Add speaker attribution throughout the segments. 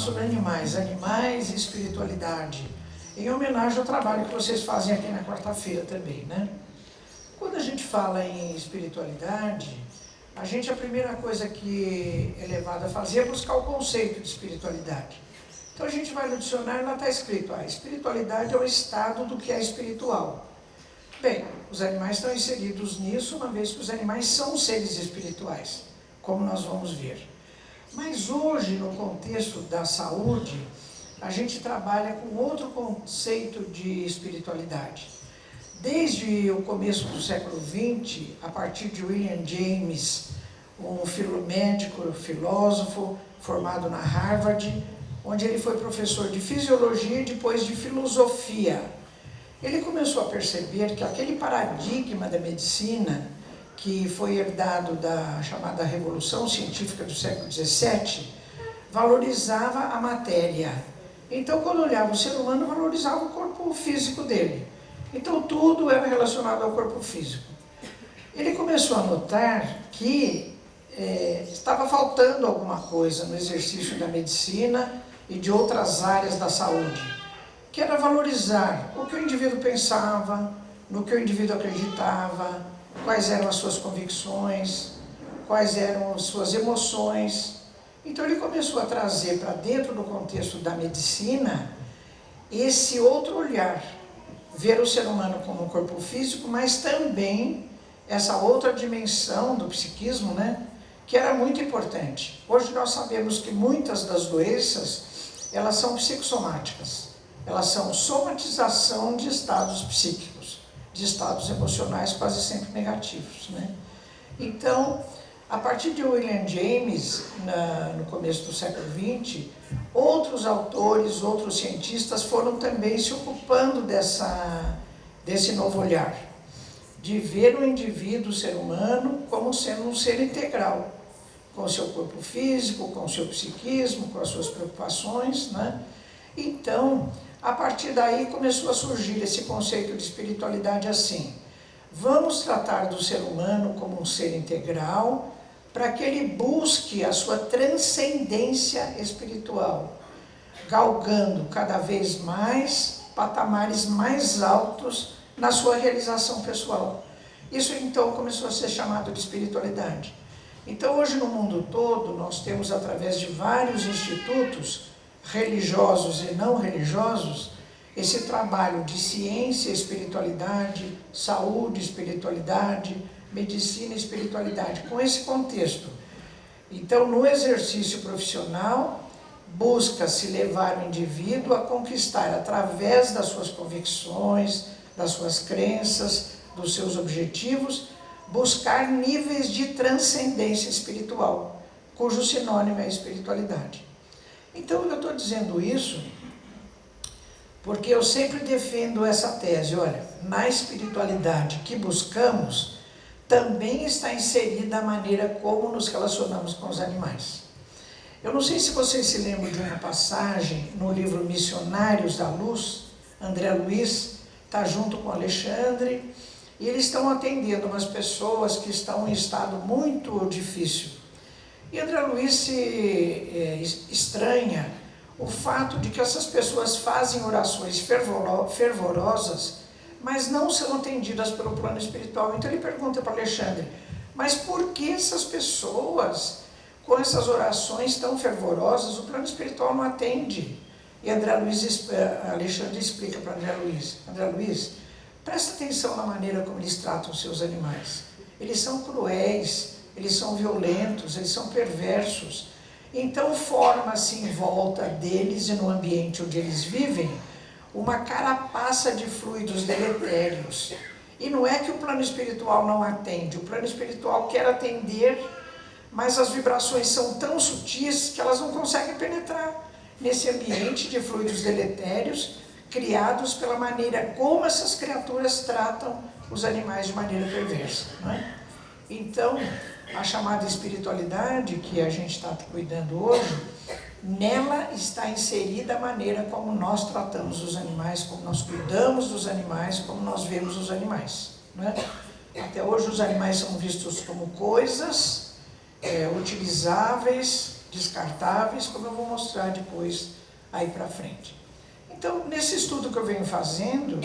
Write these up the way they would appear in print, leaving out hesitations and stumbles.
Speaker 1: sobre animais e espiritualidade, em homenagem ao trabalho que vocês fazem aqui na quarta-feira também, né? Quando a gente fala em espiritualidade, a primeira coisa que é levada a fazer é buscar o conceito de espiritualidade. Então a gente vai no dicionário e lá está escrito, a espiritualidade é o estado do que é espiritual. Bem, os animais estão inseridos nisso, uma vez que os animais são seres espirituais, como nós vamos ver. Mas hoje, no contexto da saúde, a gente trabalha com outro conceito de espiritualidade. Desde o começo do século XX, a partir de William James, um médico, filósofo, formado na Harvard, onde ele foi professor de fisiologia e depois de filosofia. Ele começou a perceber que aquele paradigma da medicina, que foi herdado da chamada Revolução Científica do século XVII, valorizava a matéria. Então, quando olhava o ser humano, valorizava o corpo físico dele. Então, tudo era relacionado ao corpo físico. Ele começou a notar que estava faltando alguma coisa no exercício da medicina e de outras áreas da saúde, que era valorizar o que o indivíduo pensava, no que o indivíduo acreditava, quais eram as suas convicções, quais eram as suas emoções. Então ele começou a trazer para dentro do contexto da medicina esse outro olhar, ver o ser humano como um corpo físico, mas também essa outra dimensão do psiquismo, né, que era muito importante. Hoje nós sabemos que muitas das doenças, elas são psicossomáticas, elas são somatização de estados psíquicos, de estados emocionais quase sempre negativos, né? Então, a partir de William James, no começo do século XX, outros autores, outros cientistas foram também se ocupando desse novo olhar, de ver o indivíduo, o ser humano, como sendo um ser integral, com o seu corpo físico, com o seu psiquismo, com as suas preocupações, né? Então, a partir daí começou a surgir esse conceito de espiritualidade assim: vamos tratar do ser humano como um ser integral, para que ele busque a sua transcendência espiritual, galgando cada vez mais patamares mais altos na sua realização pessoal. Isso então começou a ser chamado de espiritualidade. Então hoje no mundo todo nós temos, através de vários institutos religiosos e não religiosos, esse trabalho de ciência, espiritualidade, saúde, espiritualidade, medicina e espiritualidade, com esse contexto. Então, no exercício profissional, busca-se levar o indivíduo a conquistar, através das suas convicções, das suas crenças, dos seus objetivos, buscar níveis de transcendência espiritual, cujo sinônimo é a espiritualidade. Então, eu estou dizendo isso porque eu sempre defendo essa tese. Olha, na espiritualidade que buscamos, também está inserida a maneira como nos relacionamos com os animais. Eu não sei se vocês se lembram de uma passagem no livro Missionários da Luz. André Luiz está junto com Alexandre e eles estão atendendo umas pessoas que estão em estado muito difícil. E André Luiz se estranha o fato de que essas pessoas fazem orações fervorosas, mas não são atendidas pelo plano espiritual. Então ele pergunta para Alexandre: mas por que essas pessoas, com essas orações tão fervorosas, o plano espiritual não atende? E Alexandre explica para André Luiz: André Luiz, presta atenção na maneira como eles tratam os seus animais. Eles são cruéis, eles são violentos, eles são perversos. Então forma-se em volta deles e no ambiente onde eles vivem uma carapaça de fluidos deletérios. E não é que o plano espiritual não atende, o plano espiritual quer atender, mas as vibrações são tão sutis que elas não conseguem penetrar nesse ambiente de fluidos deletérios criados pela maneira como essas criaturas tratam os animais de maneira perversa, não é? Então, a chamada espiritualidade que a gente está cuidando hoje, nela está inserida a maneira como nós tratamos os animais, como nós cuidamos dos animais, como nós vemos os animais, não é? Até hoje os animais são vistos como coisas utilizáveis, descartáveis, como eu vou mostrar depois aí para frente. Então, nesse estudo que eu venho fazendo,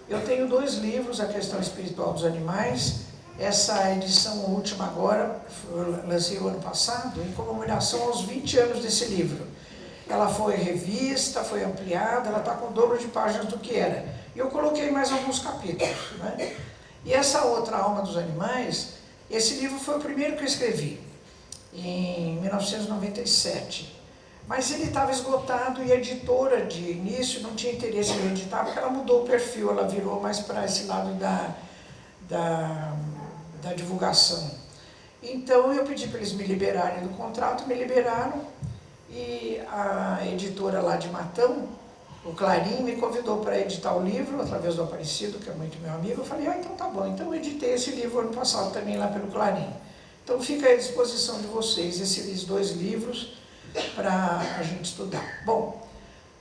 Speaker 1: eu tenho 2 livros, A Questão Espiritual dos Animais. Essa edição última agora, eu lancei o ano passado, em comemoração aos 20 anos desse livro. Ela foi revista, foi ampliada, ela está com o dobro de páginas do que era. E eu coloquei mais alguns capítulos, né? E essa outra, Alma dos Animais, esse livro foi o primeiro que eu escrevi, em 1997. Mas ele estava esgotado e a editora de início não tinha interesse em editar, porque ela mudou o perfil, ela virou mais para esse lado da divulgação. Então eu pedi para eles me liberarem do contrato, me liberaram, e a editora lá de Matão, o Clarim, me convidou para editar o livro, através do Aparecido, que é muito meu amigo. Eu falei, então tá bom. Então eu editei esse livro ano passado também lá pelo Clarim. Então fica à disposição de vocês esses 2 livros para a gente estudar. Bom,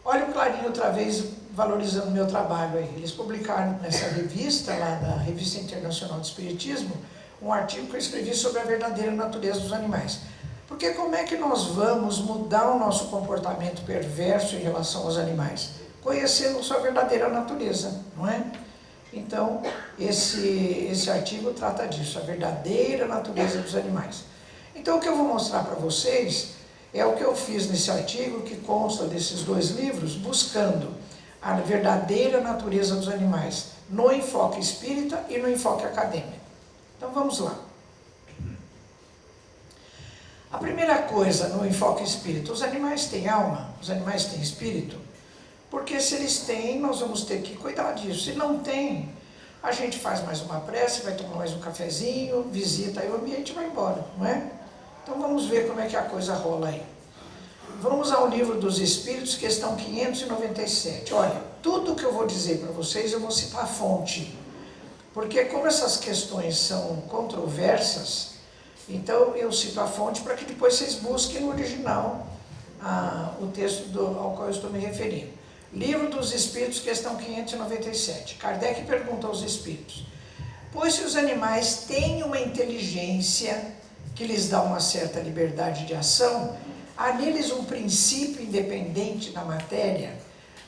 Speaker 1: olha o Clarim outra vez valorizando o meu trabalho aí. Eles publicaram nessa revista, lá da Revista Internacional de Espiritismo, um artigo que eu escrevi sobre a verdadeira natureza dos animais. Porque como é que nós vamos mudar o nosso comportamento perverso em relação aos animais? Conhecendo sua verdadeira natureza, não é? Então, esse artigo trata disso, a verdadeira natureza dos animais. Então, o que eu vou mostrar para vocês é o que eu fiz nesse artigo, que consta desses 2 livros, buscando a verdadeira natureza dos animais, no enfoque espírita e no enfoque acadêmico. Então, vamos lá. A primeira coisa no enfoque espírita, os animais têm alma, os animais têm espírito, porque se eles têm, nós vamos ter que cuidar disso. Se não tem, a gente faz mais uma prece, vai tomar mais um cafezinho, visita aí o ambiente e vai embora, não é? Então vamos ver como é que a coisa rola aí. Vamos ao Livro dos Espíritos, questão 597. Olha, tudo que eu vou dizer para vocês, eu vou citar a fonte, porque como essas questões são controversas, então eu cito a fonte para que depois vocês busquem no original o texto ao qual eu estou me referindo. Livro dos Espíritos, questão 597. Kardec pergunta aos espíritos: pois se os animais têm uma inteligência que lhes dá uma certa liberdade de ação, há neles um princípio independente da matéria?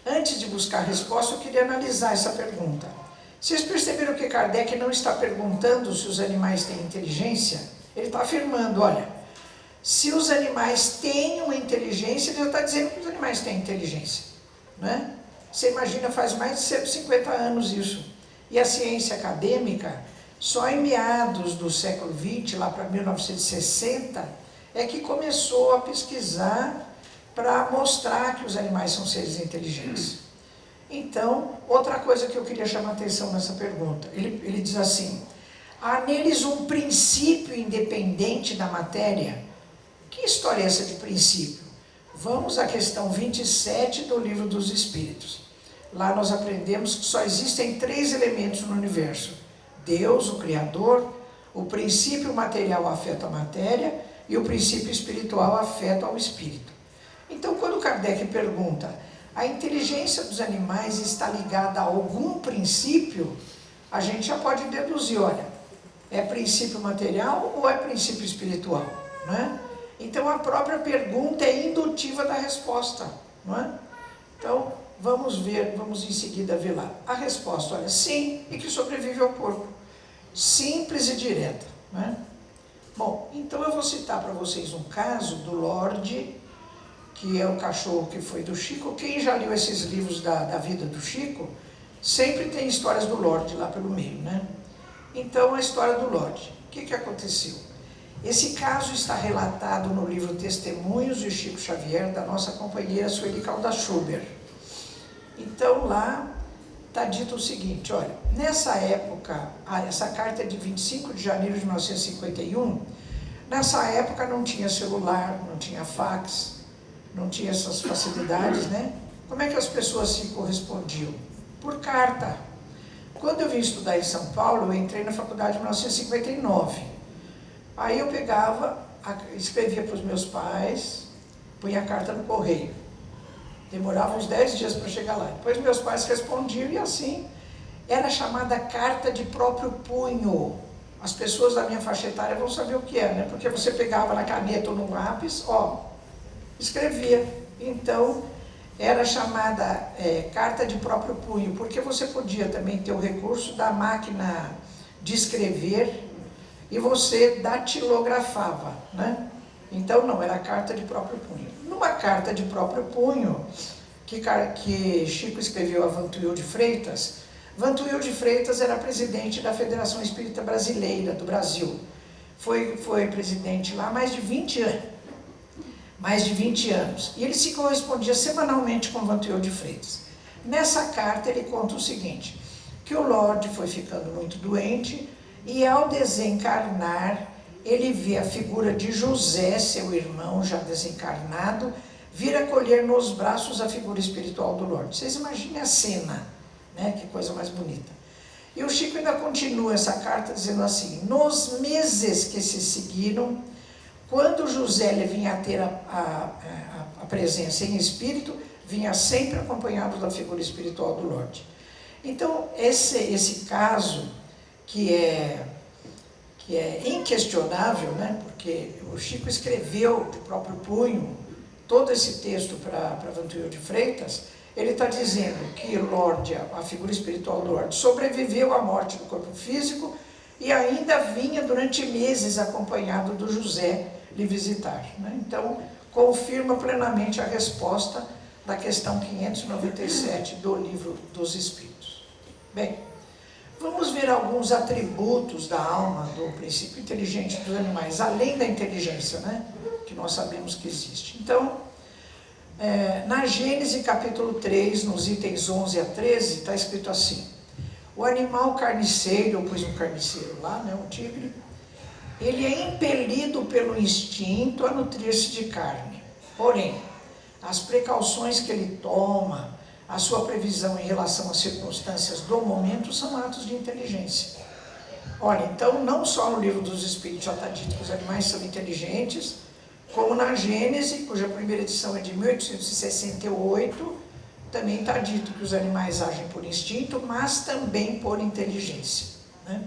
Speaker 1: Antes de buscar a resposta, eu queria analisar essa pergunta. Vocês perceberam que Kardec não está perguntando se os animais têm inteligência? Ele está afirmando, olha, se os animais têm uma inteligência, ele já está dizendo que os animais têm inteligência, né? Você imagina, faz mais de 150 anos isso. E a ciência acadêmica, só em meados do século XX, lá para 1960, é que começou a pesquisar para mostrar que os animais são seres inteligentes. Então, outra coisa que eu queria chamar a atenção nessa pergunta, ele diz assim: há neles um princípio independente da matéria. Que história é essa de princípio? Vamos à questão 27 do Livro dos Espíritos. Lá nós aprendemos que só existem 3 elementos no universo: Deus, o Criador, o princípio material afeta a matéria e o princípio espiritual afeta ao espírito. Então, quando Kardec pergunta, a inteligência dos animais está ligada a algum princípio, a gente já pode deduzir, olha, é princípio material ou é princípio espiritual, não é? Então a própria pergunta é indutiva da resposta, não é? Então vamos ver, vamos em seguida ver lá. A resposta, olha, sim, e que sobrevive ao corpo. Simples e direta, não é? Bom, então eu vou citar para vocês um caso do Lorde, que é o cachorro que foi do Chico. Quem já leu esses livros da vida do Chico, sempre tem histórias do Lorde lá pelo meio, né? Então, a história do Lorde. O que aconteceu? Esse caso está relatado no livro Testemunhos de Chico Xavier, da nossa companheira Sueli Calda Schuber. Então, lá está dito o seguinte, olha, nessa época, essa carta é de 25 de janeiro de 1951, nessa época não tinha celular, não tinha fax, não tinha essas facilidades, né? Como é que as pessoas se correspondiam? Por carta. Quando eu vim estudar em São Paulo, eu entrei na faculdade em 1959. Aí eu pegava, escrevia para os meus pais, punha a carta no correio. Demorava uns 10 dias para chegar lá. Depois meus pais respondiam e assim, era chamada carta de próprio punho. As pessoas da minha faixa etária vão saber o que é, né? Porque você pegava na caneta ou no lápis, ó, escrevia. Então, era chamada carta de próprio punho, porque você podia também ter o recurso da máquina de escrever e você datilografava, né? Então, não, era carta de próprio punho. Numa carta de próprio punho, que Chico escreveu a Vantuil de Freitas, Vantuil de Freitas era presidente da Federação Espírita Brasileira do Brasil. Foi presidente lá há mais de 20 anos. Mais de 20 anos. E ele se correspondia semanalmente com Vantuil de Freitas. Nessa carta ele conta o seguinte, que o Lorde foi ficando muito doente e ao desencarnar, ele vê a figura de José, seu irmão já desencarnado, vir acolher nos braços a figura espiritual do Lorde. Vocês imaginem a cena, né? Que coisa mais bonita. E o Chico ainda continua essa carta dizendo assim, nos meses que se seguiram, quando José vinha a ter a presença em espírito, vinha sempre acompanhado da figura espiritual do Lorde. Então, esse caso, que é inquestionável, né? Porque o Chico escreveu de próprio punho todo esse texto para Vantuil de Freitas, ele está dizendo que Lorde, a figura espiritual do Lorde, sobreviveu à morte do corpo físico e ainda vinha durante meses acompanhado do José lhe visitar, né? Então, confirma plenamente a resposta da questão 597 do Livro dos Espíritos. Bem, vamos ver alguns atributos da alma, do princípio inteligente dos animais, além da inteligência, né? Que nós sabemos que existe. Então, na Gênesis capítulo 3, nos itens 11 a 13, está escrito assim, o animal carniceiro, eu pus um carniceiro lá, né? Um tigre, ele é impelido pelo instinto a nutrir-se de carne. Porém, as precauções que ele toma, a sua previsão em relação às circunstâncias do momento são atos de inteligência. Olha, então não só no Livro dos Espíritos já está dito que os animais são inteligentes, como na Gênese, cuja primeira edição é de 1868, também está dito que os animais agem por instinto, mas também por inteligência, né?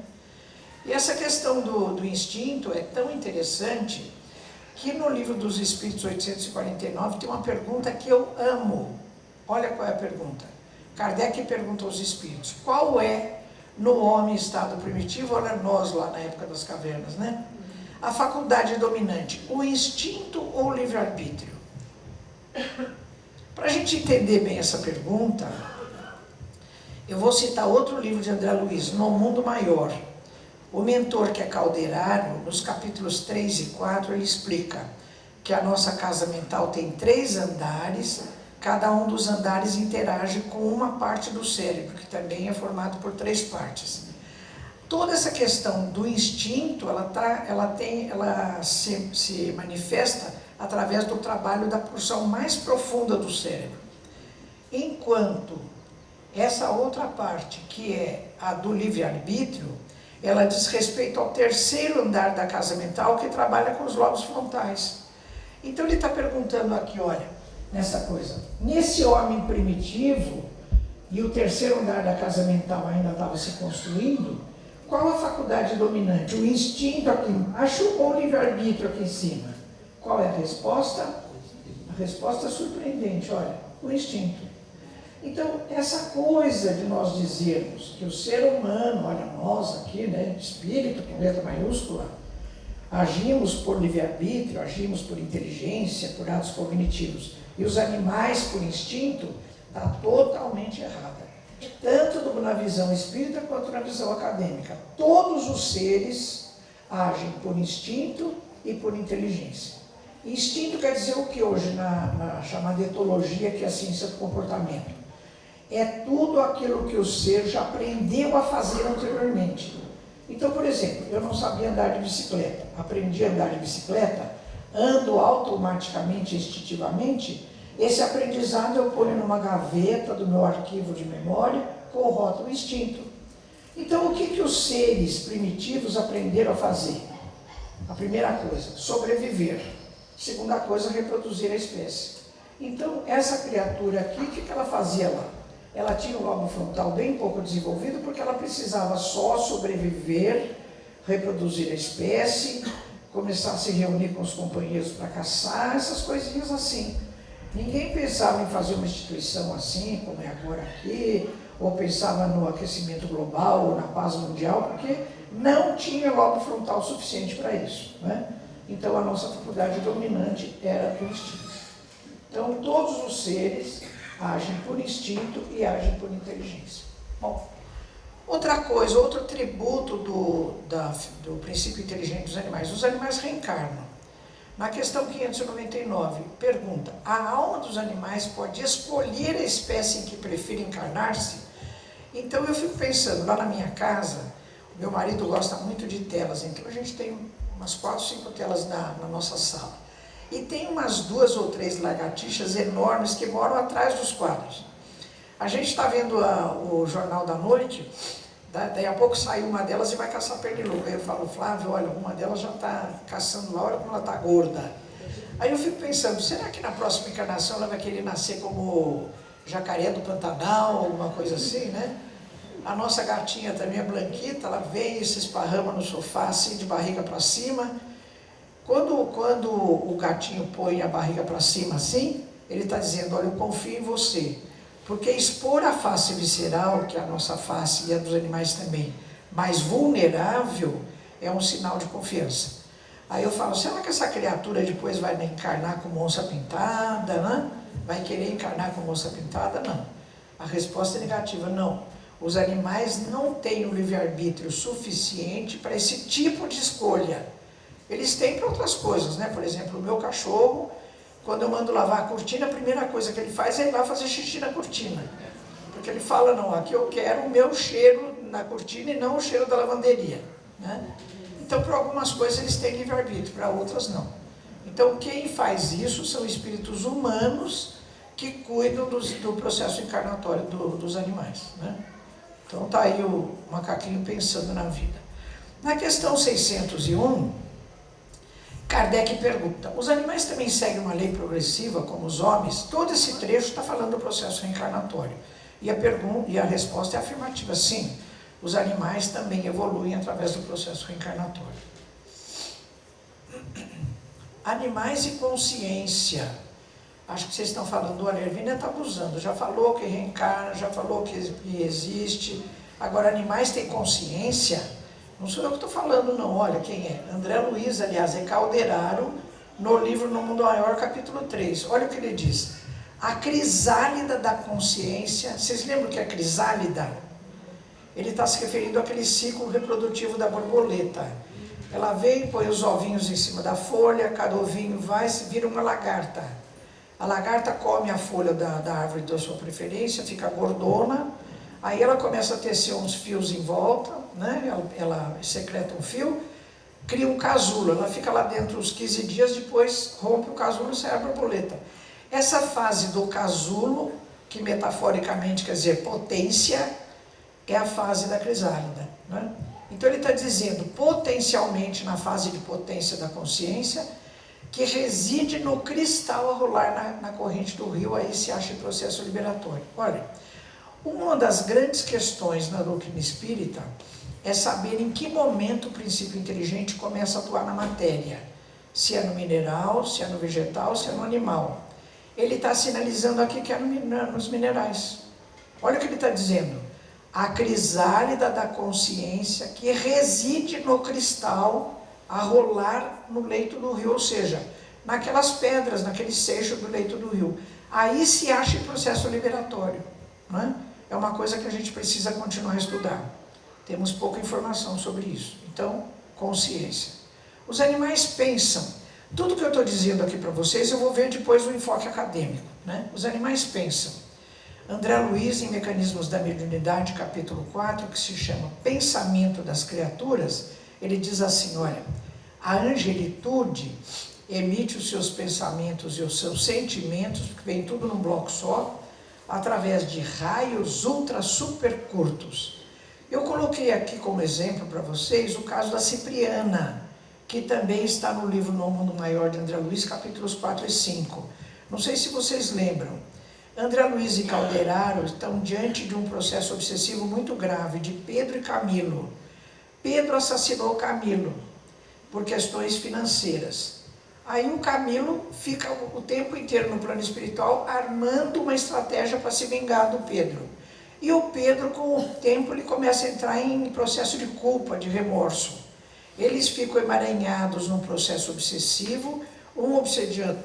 Speaker 1: E essa questão do instinto é tão interessante que no Livro dos Espíritos 849 tem uma pergunta que eu amo. Olha qual é a pergunta. Kardec pergunta aos espíritos, qual é no homem estado primitivo, olha nós lá na época das cavernas, né? A faculdade dominante, o instinto ou o livre-arbítrio? Para a gente entender bem essa pergunta, eu vou citar outro livro de André Luiz, No Mundo Maior. O mentor, que é Calderaro, nos capítulos 3 e 4, ele explica que a nossa casa mental tem 3 andares, cada um dos andares interage com uma parte do cérebro, que também é formado por 3 partes. Toda essa questão do instinto, ela se manifesta através do trabalho da porção mais profunda do cérebro. Enquanto essa outra parte, que é a do livre-arbítrio, ela diz respeito ao 3º andar da casa mental, que trabalha com os lobos frontais. Então ele está perguntando aqui, olha, nessa coisa, nesse homem primitivo, e o 3º andar da casa mental ainda estava se construindo, qual a faculdade dominante? O instinto aqui embaixo ou o livre-arbítrio aqui em cima? Qual é a resposta? A resposta é surpreendente, olha, o instinto. Então, essa coisa de nós dizermos que o ser humano, olha nós aqui, né, espírito com letra maiúscula, agimos por livre-arbítrio, agimos por inteligência, por atos cognitivos, e os animais por instinto, está totalmente errada. Tanto na visão espírita quanto na visão acadêmica. Todos os seres agem por instinto e por inteligência. Instinto quer dizer o que hoje na chamada etologia, que é a ciência do comportamento? É tudo aquilo que o ser já aprendeu a fazer anteriormente. Então, por exemplo, eu não sabia andar de bicicleta, aprendi a andar de bicicleta, ando automaticamente, instintivamente. Esse aprendizado eu ponho numa gaveta do meu arquivo de memória com o rótulo instinto. Então, o que os seres primitivos aprenderam a fazer? A primeira coisa, sobreviver. Segunda coisa, reproduzir a espécie. Então, essa criatura aqui, o que ela fazia lá? Ela tinha o lobo frontal bem pouco desenvolvido porque ela precisava só sobreviver, reproduzir a espécie, começar a se reunir com os companheiros para caçar, essas coisinhas assim. Ninguém pensava em fazer uma instituição assim, como é agora aqui, ou pensava no aquecimento global, ou na paz mundial, porque não tinha lobo frontal suficiente para isso, né? Então a nossa faculdade dominante era o instinto. Então todos os seres agem por instinto e agem por inteligência. Bom, outra coisa, outro atributo do princípio inteligente dos animais. Os animais reencarnam. Na questão 599, pergunta: a alma dos animais pode escolher a espécie em que prefere encarnar-se? Então eu fico pensando, lá na minha casa, meu marido gosta muito de telas, então a gente tem umas 4, 5 telas na nossa sala. E tem umas 2 ou 3 lagartixas enormes que moram atrás dos quadros. A gente está vendo o Jornal da Noite, daí a pouco sai uma delas e vai caçar pernilongo. Aí eu falo: Flávio, olha, uma delas já está caçando lá, olha como ela está gorda. Aí eu fico pensando, será que na próxima encarnação ela vai querer nascer como jacaré do Pantanal, alguma coisa assim, né? A nossa gatinha também, a Blanquita, ela vem e se esparrama no sofá assim, de barriga para cima. Quando o gatinho põe a barriga para cima assim, ele está dizendo: olha, eu confio em você. Porque expor a face visceral, que é a nossa face e a dos animais também, mais vulnerável, é um sinal de confiança. Aí eu falo: será que essa criatura depois vai encarnar como onça pintada, né? Vai querer encarnar como onça pintada? Não. A resposta é negativa: não. Os animais não têm o livre-arbítrio suficiente para esse tipo de escolha. Eles têm para outras coisas, né? Por exemplo, o meu cachorro, quando eu mando lavar a cortina, a primeira coisa que ele faz é ir lá fazer xixi na cortina. Porque ele fala: não, aqui eu quero o meu cheiro na cortina e não o cheiro da lavanderia, né? Então, para algumas coisas eles têm livre-arbítrio, para outras não. Então, quem faz isso são espíritos humanos que cuidam do processo encarnatório dos animais, né? Então, está aí o macaquinho pensando na vida. Na questão 601, Kardec pergunta: os animais também seguem uma lei progressiva como os homens? Todo esse trecho está falando do processo reencarnatório. E a resposta é afirmativa: sim, os animais também evoluem através do processo reencarnatório. Animais e consciência. Acho que vocês estão falando, olha, a Ervina está abusando, já falou que reencarna, já falou que existe. Agora, animais têm consciência? Não sou eu que estou falando, não. Olha quem é. André Luiz, aliás, é Calderaro, no livro No Mundo Maior, capítulo 3. Olha o que ele diz: a crisálida da consciência. Vocês lembram o que é crisálida? Ele está se referindo àquele ciclo reprodutivo da borboleta. Ela vem, põe os ovinhos em cima da folha, cada ovinho vai, vira uma lagarta. A lagarta come a folha da árvore da sua preferência, fica gordona, aí ela começa a tecer uns fios em volta, né? Ela secreta um fio, cria um casulo, ela fica lá dentro uns 15 dias, depois rompe o casulo e sai a borboleta. Essa fase do casulo, que metaforicamente quer dizer potência, é a fase da crisálida, né? Então ele está dizendo, potencialmente na fase de potência da consciência, que reside no cristal a rolar na corrente do rio, aí se acha em processo liberatório. Olha, uma das grandes questões na doutrina espírita é saber em que momento o princípio inteligente começa a atuar na matéria. Se é no mineral, se é no vegetal, se é no animal. Ele está sinalizando aqui que é nos minerais. Olha o que ele está dizendo: a crisálida da consciência que reside no cristal a rolar no leito do rio, ou seja, naquelas pedras, naquele seixo do leito do rio. Aí se acha em processo liberatório, não é? É uma coisa que a gente precisa continuar a estudar. Temos pouca informação sobre isso. Então, consciência. Os animais pensam. Tudo que eu estou dizendo aqui para vocês, eu vou ver depois no enfoque acadêmico, né? Os animais pensam. André Luiz, em Mecanismos da Mediunidade, capítulo 4, que se chama Pensamento das Criaturas, ele diz assim, olha, a angelitude emite os seus pensamentos e os seus sentimentos, que vem tudo num bloco só, através de raios ultra super curtos. Eu coloquei aqui como exemplo para vocês o caso da Cipriana, que também está no livro No Mundo Maior de André Luiz, capítulos 4 e 5. Não sei se vocês lembram. André Luiz e Calderaro estão diante de um processo obsessivo muito grave de Pedro e Camilo. Pedro assassinou Camilo. por questões financeiras. Aí o Camilo fica o tempo inteiro no plano espiritual armando uma estratégia para se vingar do Pedro. E o Pedro, com o tempo, ele começa a entrar em processo de culpa, de remorso. Eles ficam emaranhados num processo obsessivo, um obsediando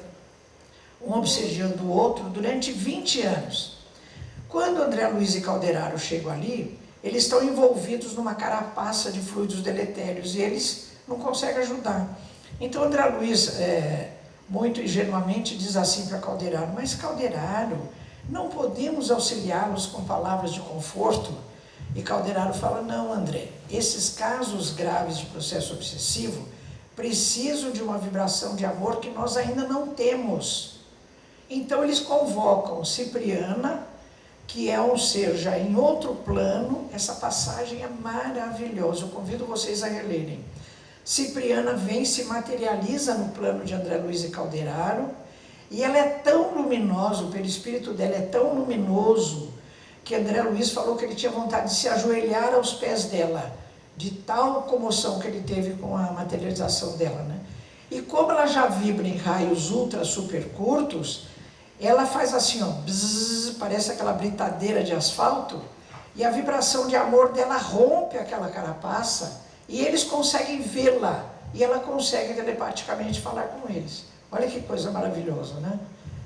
Speaker 1: o outro durante 20 anos. Quando André Luiz e Calderaro chegam ali, eles estão envolvidos numa carapaça de fluidos deletérios e eles não conseguem ajudar. Então André Luiz, muito ingenuamente, diz assim para Calderaro: mas Calderaro, não podemos auxiliá-los com palavras de conforto? E Calderaro fala: não, André, esses casos graves de processo obsessivo precisam de uma vibração de amor que nós ainda não temos. Então eles convocam Cipriana, que é um ser já em outro plano. Essa passagem é maravilhosa, eu convido vocês a relerem. Cipriana vem, se materializa no plano de André Luiz e Calderaro, e ela é tão luminosa, o perispírito dela é tão luminoso, que André Luiz falou que ele tinha vontade de se ajoelhar aos pés dela, de tal comoção que ele teve com a materialização dela, né? E como ela já vibra em raios ultra super curtos, ela faz assim, ó, bzzz, parece aquela britadeira de asfalto, e a vibração de amor dela rompe aquela carapaça, e eles conseguem vê-la, e ela consegue telepaticamente falar com eles. Olha que coisa maravilhosa, né?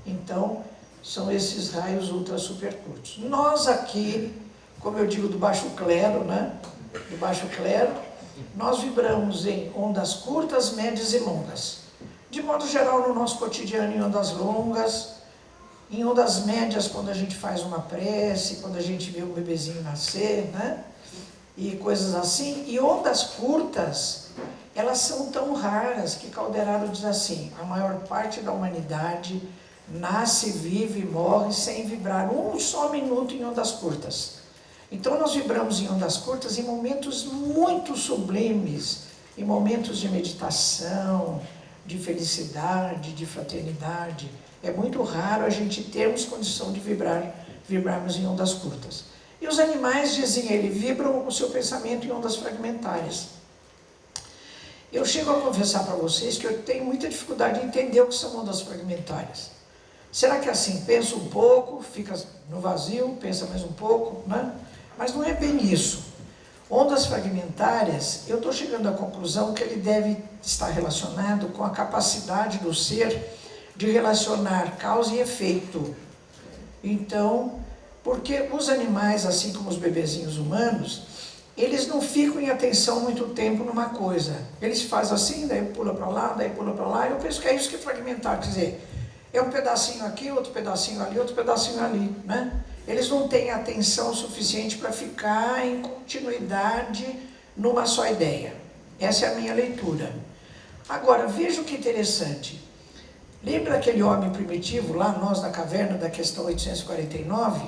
Speaker 1: Então, são esses raios ultra super curtos. Nós aqui, como eu digo, do baixo clero, né? Do baixo clero, nós vibramos em ondas curtas, médias e longas. De modo geral, no nosso cotidiano, em ondas longas, em ondas médias, quando a gente faz uma prece, quando a gente vê um bebezinho nascer, né? E coisas assim. E ondas curtas, elas são tão raras que Calderaro diz assim: a maior parte da humanidade nasce, vive e morre sem vibrar um só minuto em ondas curtas. Então nós vibramos em ondas curtas em momentos muito sublimes, em momentos de meditação, de felicidade, de fraternidade. É muito raro a gente termos condição de vibrarmos em ondas curtas. E os animais, dizem ele, vibram o seu pensamento em ondas fragmentárias. Eu chego a confessar para vocês que eu tenho muita dificuldade de entender o que são ondas fragmentárias. Será que é assim, pensa um pouco, fica no vazio, pensa mais um pouco, né? Mas não é bem isso. Ondas fragmentárias, eu estou chegando à conclusão que ele deve estar relacionado com a capacidade do ser de relacionar causa e efeito. Então, porque os animais, assim como os bebezinhos humanos, eles não ficam em atenção muito tempo numa coisa. Eles fazem assim, daí pula para lá, daí pula para lá. Eu penso que é isso que é fragmentar, quer dizer, é um pedacinho aqui, outro pedacinho ali, outro pedacinho ali, né? Eles não têm atenção suficiente para ficar em continuidade numa só ideia. Essa é a minha leitura. Agora, veja o que interessante. Lembra aquele homem primitivo, lá nós na caverna, da questão 849?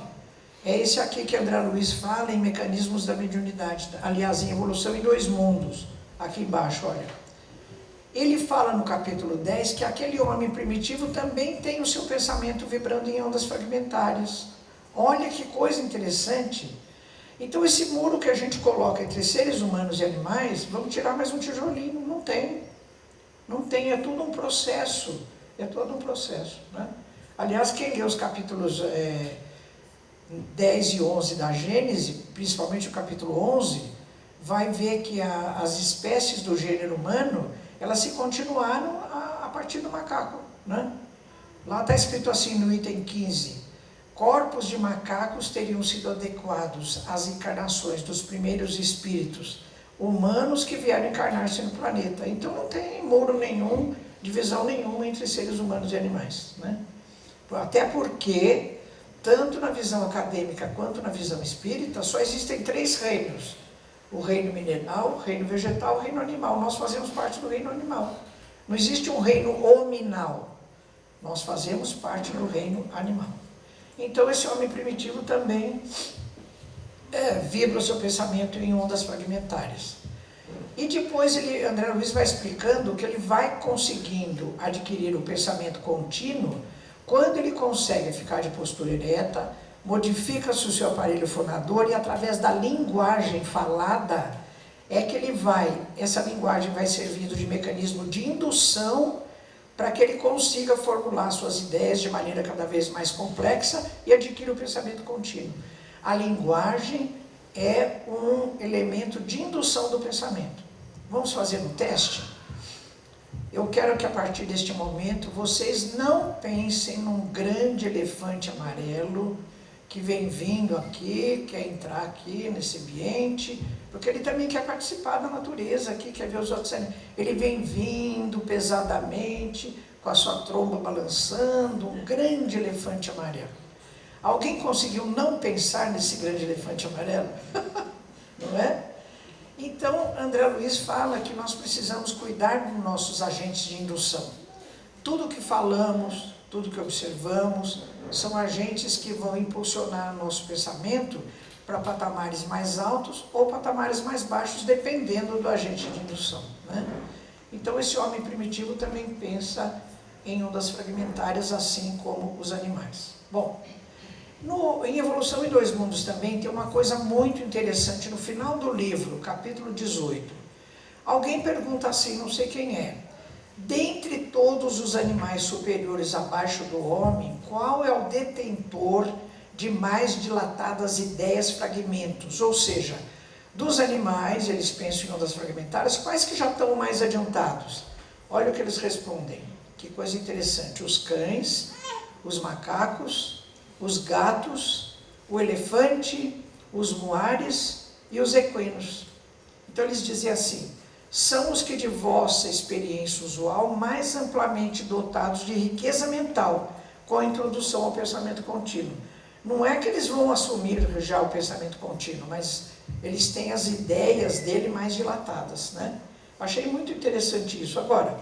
Speaker 1: É esse aqui que André Luiz fala em mecanismos da mediunidade, aliás, em evolução em dois mundos, aqui embaixo, olha. Ele fala no capítulo 10 que aquele homem primitivo também tem o seu pensamento vibrando em ondas fragmentárias. Olha que coisa interessante. Então esse muro que a gente coloca entre seres humanos e animais, vamos tirar mais um tijolinho, não tem. Não tem, é tudo um processo. É todo um processo, né? Aliás, quem lê os capítulos 10 e 11 da Gênese, principalmente o capítulo 11, vai ver que as espécies do gênero humano, elas se continuaram a partir do macaco, né? Lá está escrito assim no item 15, corpos de macacos teriam sido adequados às encarnações dos primeiros espíritos humanos que vieram encarnar-se no planeta. Então não tem muro nenhum, divisão nenhuma entre seres humanos e animais, né? Até porque, tanto na visão acadêmica quanto na visão espírita, só existem 3 reinos. O reino mineral, o reino vegetal, o reino animal. Nós fazemos parte do reino animal. Não existe um reino hominal. Nós fazemos parte do reino animal. Então esse homem primitivo também vibra o seu pensamento em ondas fragmentárias. E depois André Luiz vai explicando que ele vai conseguindo adquirir o pensamento contínuo quando ele consegue ficar de postura ereta, modifica-se o seu aparelho fonador e através da linguagem falada, é que essa linguagem vai servindo de mecanismo de indução para que ele consiga formular suas ideias de maneira cada vez mais complexa e adquira o pensamento contínuo. A linguagem é um elemento de indução do pensamento. Vamos fazer um teste? Eu quero que a partir deste momento vocês não pensem num grande elefante amarelo que vem vindo aqui, quer entrar aqui nesse ambiente, porque ele também quer participar da natureza aqui, quer ver os outros. Ele vem vindo pesadamente, com a sua tromba balançando, um grande elefante amarelo. Alguém conseguiu não pensar nesse grande elefante amarelo? Não é? Então, André Luiz fala que nós precisamos cuidar dos nossos agentes de indução. Tudo que falamos, tudo que observamos, são agentes que vão impulsionar o nosso pensamento para patamares mais altos ou patamares mais baixos, dependendo do agente de indução, né? Então, esse homem primitivo também pensa em ondas fragmentárias, assim como os animais. Bom, em Evolução em Dois Mundos também tem uma coisa muito interessante no final do livro, capítulo 18. Alguém pergunta assim, não sei quem é: dentre todos os animais superiores abaixo do homem, qual é o detentor de mais dilatadas ideias fragmentos? Ou seja, dos animais, eles pensam em ondas fragmentárias, quais que já estão mais adiantados? Olha o que eles respondem, que coisa interessante: os cães, os macacos, os gatos, o elefante, os muares e os equinos. Então eles dizem assim: são os que de vossa experiência usual mais amplamente dotados de riqueza mental, com a introdução ao pensamento contínuo. Não é que eles vão assumir já o pensamento contínuo, mas eles têm as ideias dele mais dilatadas, né? Achei muito interessante isso. Agora,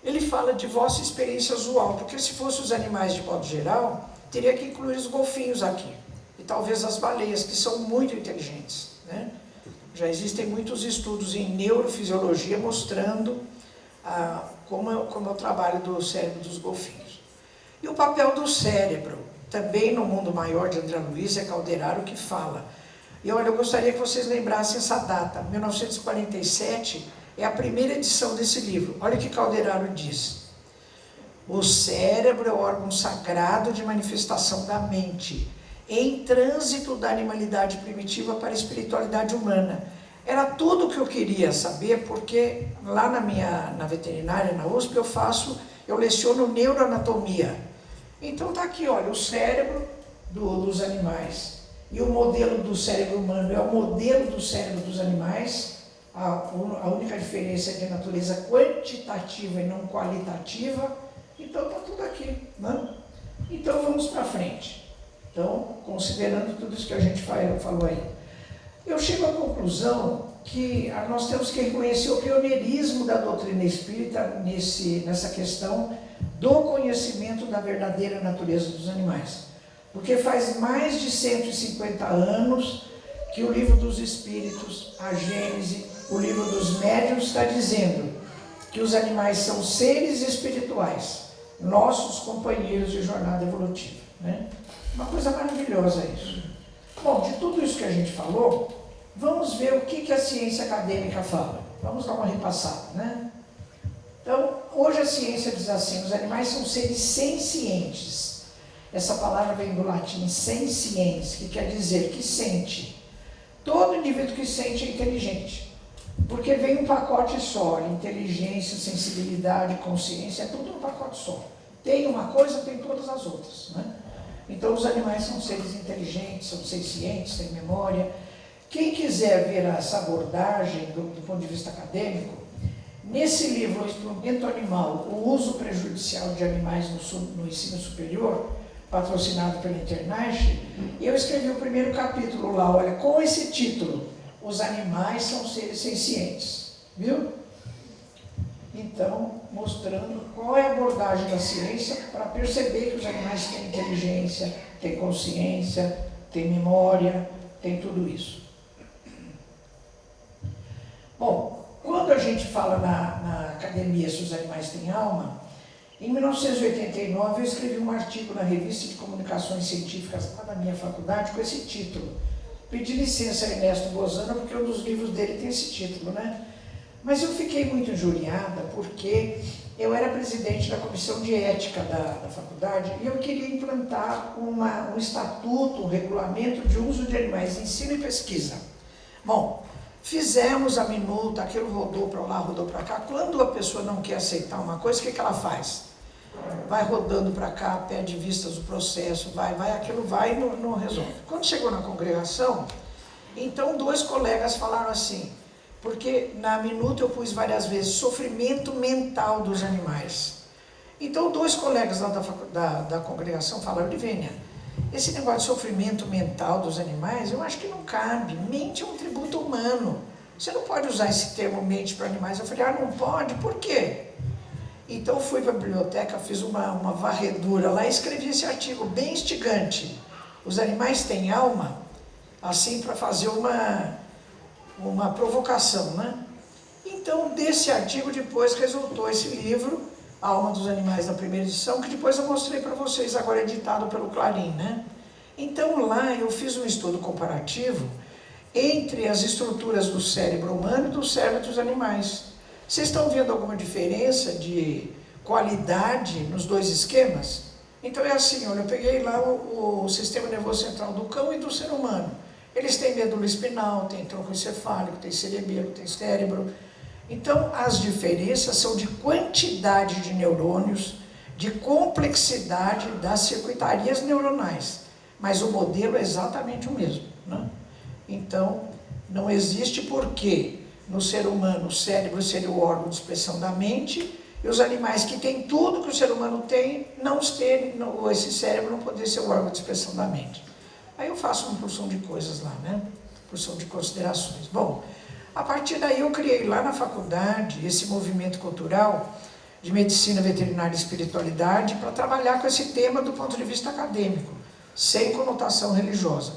Speaker 1: ele fala de vossa experiência usual, porque se fossem os animais de modo geral, teria que incluir os golfinhos aqui, e talvez as baleias, que são muito inteligentes, né? Já existem muitos estudos em neurofisiologia mostrando como é o trabalho do cérebro dos golfinhos. E o papel do cérebro, também no mundo maior de André Luiz, é Calderaro que fala. E olha, eu gostaria que vocês lembrassem essa data, 1947, é a primeira edição desse livro. Olha o que Calderaro diz: o cérebro é o órgão sagrado de manifestação da mente, em trânsito da animalidade primitiva para a espiritualidade humana. Era tudo o que eu queria saber, porque lá na veterinária, na USP, eu leciono neuroanatomia. Então está aqui, olha, o cérebro dos animais. E o modelo do cérebro humano é o modelo do cérebro dos animais. A única diferença é de natureza quantitativa e não qualitativa. Então está tudo aqui, né? Então vamos para frente. Então, considerando tudo isso que a gente falou aí, eu chego à conclusão que nós temos que reconhecer o pioneirismo da doutrina espírita nessa questão do conhecimento da verdadeira natureza dos animais. Porque faz mais de 150 anos que o Livro dos Espíritos, a Gênese, o Livro dos Médiuns está dizendo que os animais são seres espirituais, nossos companheiros de jornada evolutiva, né? Uma coisa maravilhosa isso. Bom, de tudo isso que a gente falou, vamos ver o que a ciência acadêmica fala. Vamos dar uma repassada, né? Então, hoje a ciência diz assim: os animais são seres sencientes. Essa palavra vem do latim senciens, que quer dizer que sente. Todo indivíduo que sente é inteligente, porque vem um pacote só: inteligência, sensibilidade, consciência, é tudo um pacote só. Tem uma coisa, tem todas as outras, né? Então os animais são seres inteligentes, são sencientes, têm memória. Quem quiser ver essa abordagem do ponto de vista acadêmico, nesse livro, O Instrumento Animal, o uso prejudicial de animais no ensino superior, patrocinado pela Internet, eu escrevi o primeiro capítulo lá, olha, com esse título: os animais são seres sencientes, viu? Então, mostrando qual é a abordagem da ciência para perceber que os animais têm inteligência, têm consciência, têm memória, têm tudo isso. Bom, quando a gente fala na academia se os animais têm alma, em 1989 eu escrevi um artigo na Revista de Comunicações Científicas lá da minha faculdade com esse título: pedir licença a Ernesto Bozano, porque um dos livros dele tem esse título, né? Mas eu fiquei muito injuriada porque eu era presidente da comissão de ética da faculdade e eu queria implantar um estatuto, um regulamento de uso de animais, ensino e pesquisa. Bom, fizemos a minuta, aquilo rodou para lá, rodou para cá. Quando a pessoa não quer aceitar uma coisa, o que ela faz? Vai rodando para cá, pede vistas do processo, aquilo vai e não resolve. Quando chegou na congregação, então 2 colegas falaram assim, porque na minuta eu pus várias vezes sofrimento mental dos animais. Então 2 colegas lá da congregação falaram, Olivênia, esse negócio de sofrimento mental dos animais, eu acho que não cabe. Mente é um tributo humano. Você não pode usar esse termo mente para animais. Eu falei, não pode? Por quê? Então fui para a biblioteca, fiz uma varredura lá e escrevi esse artigo bem instigante. Os animais têm alma? Assim, para fazer uma provocação, né? Então, desse artigo depois resultou esse livro, A Alma dos Animais, da primeira edição, que depois eu mostrei para vocês, agora editado pelo Clarim, né? Então, lá eu fiz um estudo comparativo entre as estruturas do cérebro humano e do cérebro dos animais. Vocês estão vendo alguma diferença de qualidade nos 2 esquemas? Então é assim, olha, eu peguei lá o sistema nervoso central do cão e do ser humano. Eles têm medula espinal, têm tronco encefálico, têm cerebelo, têm cérebro. Então as diferenças são de quantidade de neurônios, de complexidade das circuitarias neuronais. Mas o modelo é exatamente o mesmo, né? Então não existe porquê no ser humano o cérebro seria o órgão de expressão da mente e os animais que têm tudo que o ser humano tem, esse cérebro não poder ser o órgão de expressão da mente. Aí eu faço uma porção de coisas lá, né? Porção de considerações. Bom, a partir daí eu criei lá na faculdade esse movimento cultural de medicina veterinária e espiritualidade para trabalhar com esse tema do ponto de vista acadêmico, sem conotação religiosa.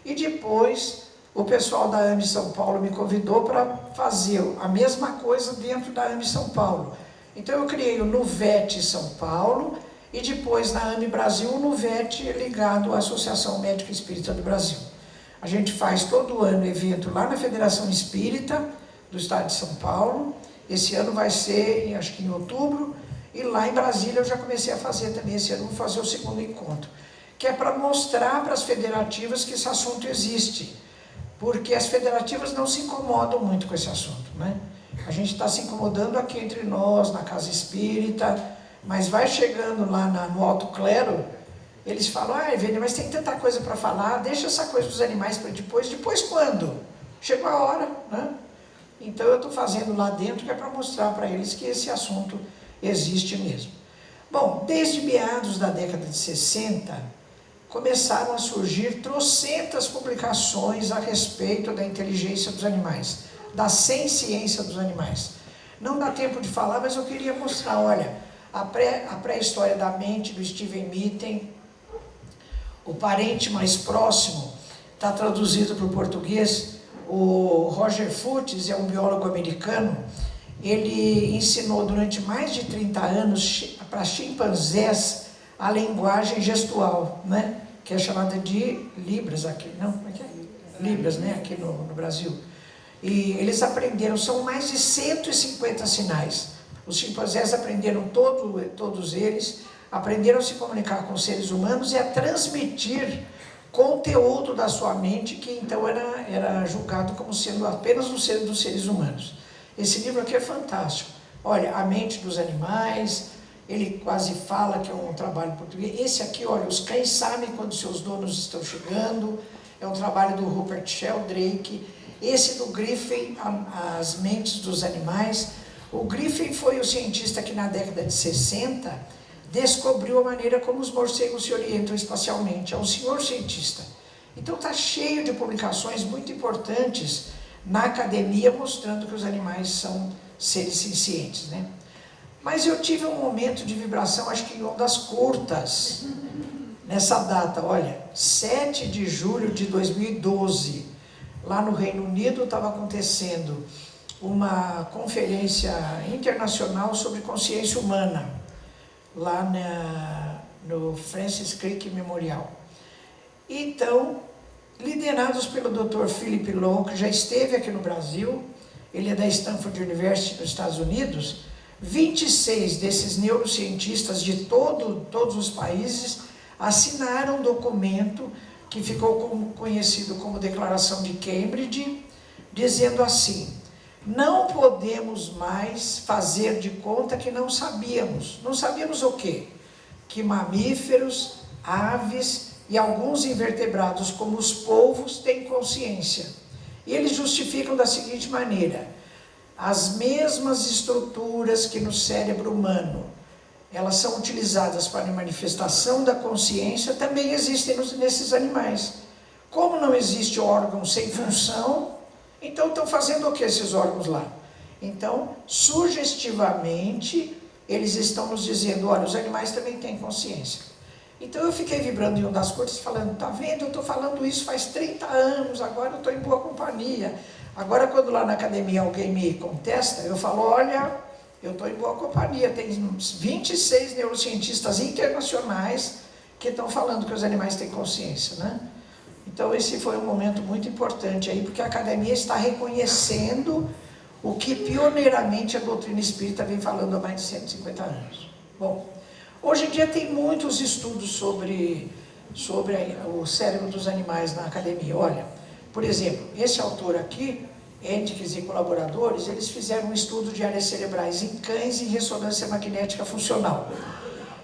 Speaker 1: E depois o pessoal da AME São Paulo me convidou para fazer a mesma coisa dentro da AME São Paulo. Então eu criei o NUVET São Paulo e depois na AME Brasil o NUVET ligado à Associação Médica Espírita do Brasil. A gente faz todo ano evento lá na Federação Espírita do Estado de São Paulo. Esse ano vai ser, acho que em outubro, e lá em Brasília eu já comecei a fazer também, esse ano vou fazer o 2º encontro, que é para mostrar para as federativas que esse assunto existe. Porque as federativas não se incomodam muito com esse assunto, né? A gente está se incomodando aqui entre nós, na casa espírita, mas vai chegando lá no alto clero, eles falam, Evênia, mas tem tanta coisa para falar, deixa essa coisa dos animais para depois. Depois quando? Chegou a hora, né? Então eu estou fazendo lá dentro que é para mostrar para eles que esse assunto existe mesmo. Bom, desde meados da década de 60, começaram a surgir trocentas publicações a respeito da inteligência dos animais, da ciência dos animais. Não dá tempo de falar, mas eu queria mostrar, olha, a pré-história da mente do Steven Mitten, O Parente Mais Próximo, está traduzido para o português. O Roger Fuchs é um biólogo americano, ele ensinou durante mais de 30 anos para chimpanzés a linguagem gestual, né? Que é chamada de Libras aqui, não? Como é que é? Libras, né? Aqui no Brasil. E eles aprenderam, são mais de 150 sinais. Os chimpanzés aprenderam, todos eles, aprenderam a se comunicar com os seres humanos e a transmitir conteúdo da sua mente, que então era julgado como sendo apenas dos seres humanos. Esse livro aqui é fantástico. Olha, A Mente dos Animais, ele quase fala que é um trabalho português. Esse aqui, olha, Os Cães Sabem Quando Seus Donos Estão Chegando, é um trabalho do Rupert Sheldrake. Esse do Griffin, As Mentes dos Animais. O Griffin foi o cientista que na década de 60 descobriu a maneira como os morcegos se orientam espacialmente. É um senhor cientista. Então está cheio de publicações muito importantes na academia mostrando que os animais são seres sencientes, né? Mas eu tive um momento de vibração, acho que em ondas curtas, nessa data, olha, 7 de julho de 2012, lá no Reino Unido estava acontecendo uma conferência internacional sobre consciência humana, lá no Francis Crick Memorial. Então, liderados pelo Dr. Philip Lowe, que já esteve aqui no Brasil. Ele é da Stanford University, nos Estados Unidos. 26 desses neurocientistas de todos os países assinaram um documento que ficou conhecido como Declaração de Cambridge, dizendo assim: não podemos mais fazer de conta que não sabíamos. Não sabíamos o quê? Que mamíferos, aves e alguns invertebrados, como os polvos, têm consciência. E eles justificam da seguinte maneira: as mesmas estruturas que no cérebro humano, elas são utilizadas para a manifestação da consciência, também existem nesses animais. Como não existe órgão sem função, então estão fazendo o que esses órgãos lá? Então, sugestivamente, eles estão nos dizendo: olha, os animais também têm consciência. Então eu fiquei vibrando em uma das cortes falando: tá vendo, eu estou falando isso faz 30 anos, agora eu estou em boa companhia. Agora quando lá na academia alguém me contesta, eu falo: olha, eu estou em boa companhia, tem 26 neurocientistas internacionais que estão falando que os animais têm consciência, né? Então esse foi um momento muito importante aí, porque a academia está reconhecendo o que pioneiramente a doutrina espírita vem falando há mais de 150 anos. Bom, hoje em dia tem muitos estudos sobre o cérebro dos animais na academia. Olha, por exemplo, esse autor aqui, Hendricks e colaboradores, eles fizeram um estudo de áreas cerebrais em cães em ressonância magnética funcional.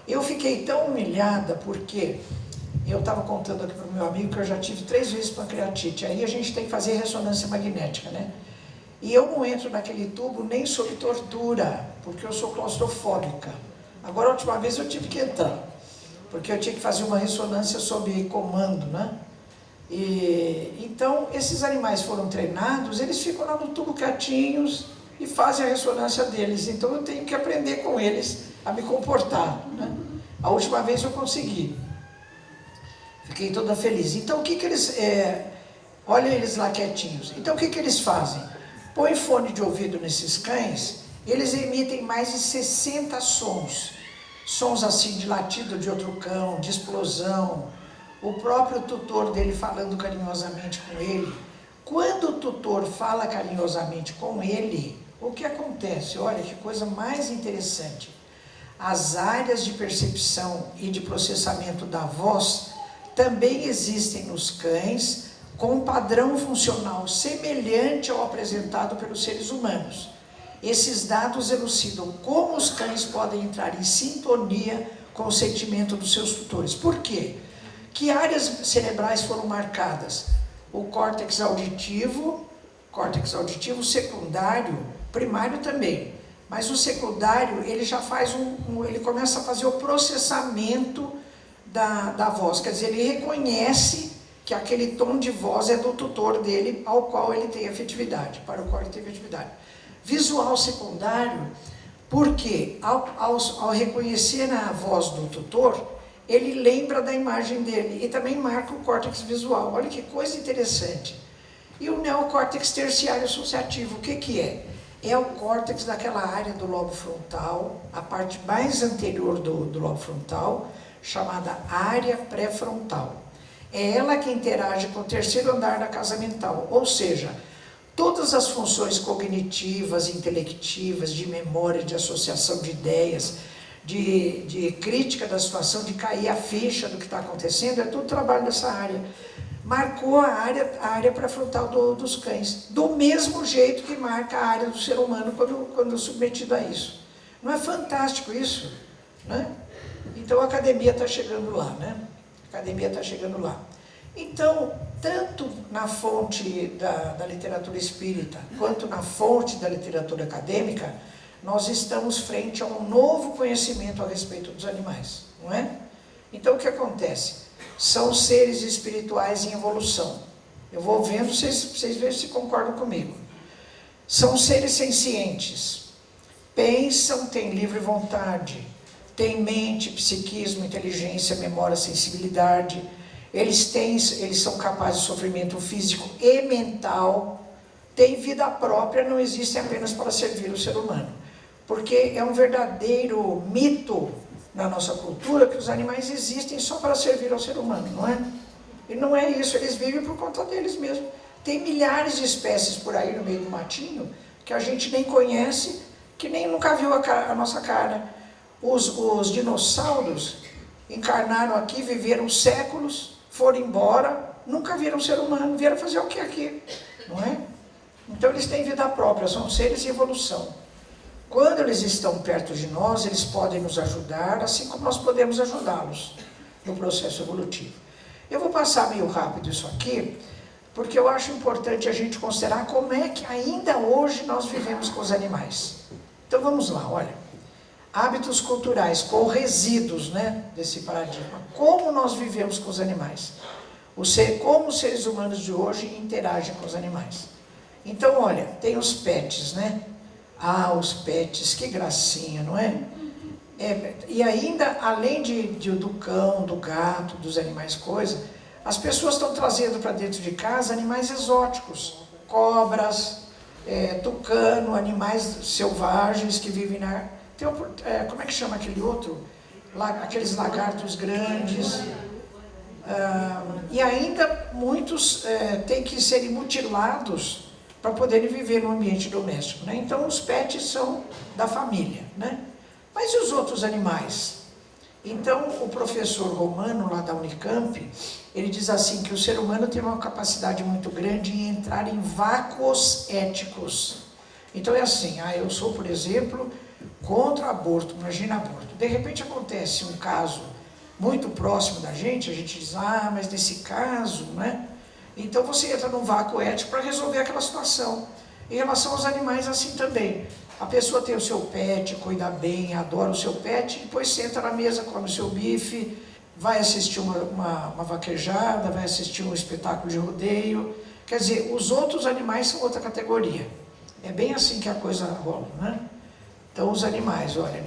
Speaker 1: Eu fiquei tão humilhada porque eu estava contando aqui para o meu amigo que eu já tive 3 vezes pancreatite. Aí a gente tem que fazer ressonância magnética, né? E eu não entro naquele tubo nem sob tortura, porque eu sou claustrofóbica. Agora, a última vez eu tive que entrar, porque eu tinha que fazer uma ressonância sob comando, né? Então, esses animais foram treinados, eles ficam lá no tubo quietinhos e fazem a ressonância deles. Então, eu tenho que aprender com eles a me comportar, né? A última vez eu consegui. Fiquei toda feliz. Então, o que eles... olha eles lá quietinhos. Então, o que eles fazem? Põe fone de ouvido nesses cães, eles emitem mais de 60 sons. Sons assim de latido de outro cão, de explosão, o próprio tutor dele falando carinhosamente com ele. Quando o tutor fala carinhosamente com ele, o que acontece? Olha que coisa mais interessante. As áreas de percepção e de processamento da voz também existem nos cães, com um padrão funcional semelhante ao apresentado pelos seres humanos. Esses dados elucidam como os cães podem entrar em sintonia com o sentimento dos seus tutores. Por quê? Que áreas cerebrais foram marcadas? O córtex auditivo secundário, primário também. Mas o secundário, ele já faz ele começa a fazer o processamento da voz. Quer dizer, ele reconhece que aquele tom de voz é do tutor dele, ao qual ele tem afetividade, para o qual ele tem afetividade. Visual secundário, porque ao reconhecer a voz do tutor, ele lembra da imagem dele e também marca o córtex visual. Olha que coisa interessante. E o neocórtex terciário associativo, o que é? É o córtex daquela área do lobo frontal, a parte mais anterior do lobo frontal, chamada área pré-frontal. É ela que interage com o terceiro andar da casa mental, ou seja, todas as funções cognitivas, intelectivas, de memória, de associação de ideias, de crítica da situação, de cair a ficha do que está acontecendo, é tudo trabalho dessa área. Marcou a área pré-frontal dos cães, do mesmo jeito que marca a área do ser humano quando submetido a isso. Não é fantástico isso? Né? Então a academia está chegando lá, né? A academia está chegando lá. Então, tanto na fonte da literatura espírita, quanto na fonte da literatura acadêmica, nós estamos frente a um novo conhecimento a respeito dos animais, não é? Então, o que acontece? São seres espirituais em evolução. Eu vou vendo, vocês vejam se concordam comigo. São seres sencientes. Pensam, têm livre vontade, têm mente, psiquismo, inteligência, memória, sensibilidade. Eles são capazes de sofrimento físico e mental, têm vida própria, não existem apenas para servir o ser humano. Porque é um verdadeiro mito na nossa cultura que os animais existem só para servir ao ser humano, não é? E não é isso, eles vivem por conta deles mesmos. Tem milhares de espécies por aí no meio do matinho que a gente nem conhece, que nem nunca viu a nossa cara. Os dinossauros encarnaram aqui, viveram séculos, foram embora, nunca viram ser humano, vieram fazer o que aqui, não é? Então eles têm vida própria, são seres em evolução. Quando eles estão perto de nós, eles podem nos ajudar, assim como nós podemos ajudá-los no processo evolutivo. Eu vou passar meio rápido isso aqui, porque eu acho importante a gente considerar como é que ainda hoje nós vivemos com os animais. Então vamos lá, olha. Hábitos culturais, com resíduos, né, desse paradigma. Como nós vivemos com os animais. Como os seres humanos de hoje interagem com os animais. Então, olha, tem os pets, né? Ah, os pets, que gracinha, não é? E ainda, além do cão, do gato, dos animais coisa, as pessoas estão trazendo para dentro de casa animais exóticos. Cobras, tucano, animais selvagens que vivem na... como é que chama aquele outro? Aqueles lagartos grandes. E ainda muitos têm que serem mutilados para poderem viver no ambiente doméstico, né? Então os pets são da família, né? Mas e os outros animais? Então o professor Romano lá da Unicamp, ele diz assim que o ser humano tem uma capacidade muito grande em entrar em vácuos éticos. Então é assim, eu sou, por exemplo, contra aborto, imagina aborto. De repente acontece um caso muito próximo da gente, a gente diz, mas nesse caso, né? Então você entra num vácuo ético para resolver aquela situação. Em relação aos animais, assim também. A pessoa tem o seu pet, cuida bem, adora o seu pet, depois senta na mesa, come o seu bife, vai assistir uma vaquejada, vai assistir um espetáculo de rodeio. Quer dizer, os outros animais são outra categoria. É bem assim que a coisa rola, né? Então os animais, olha,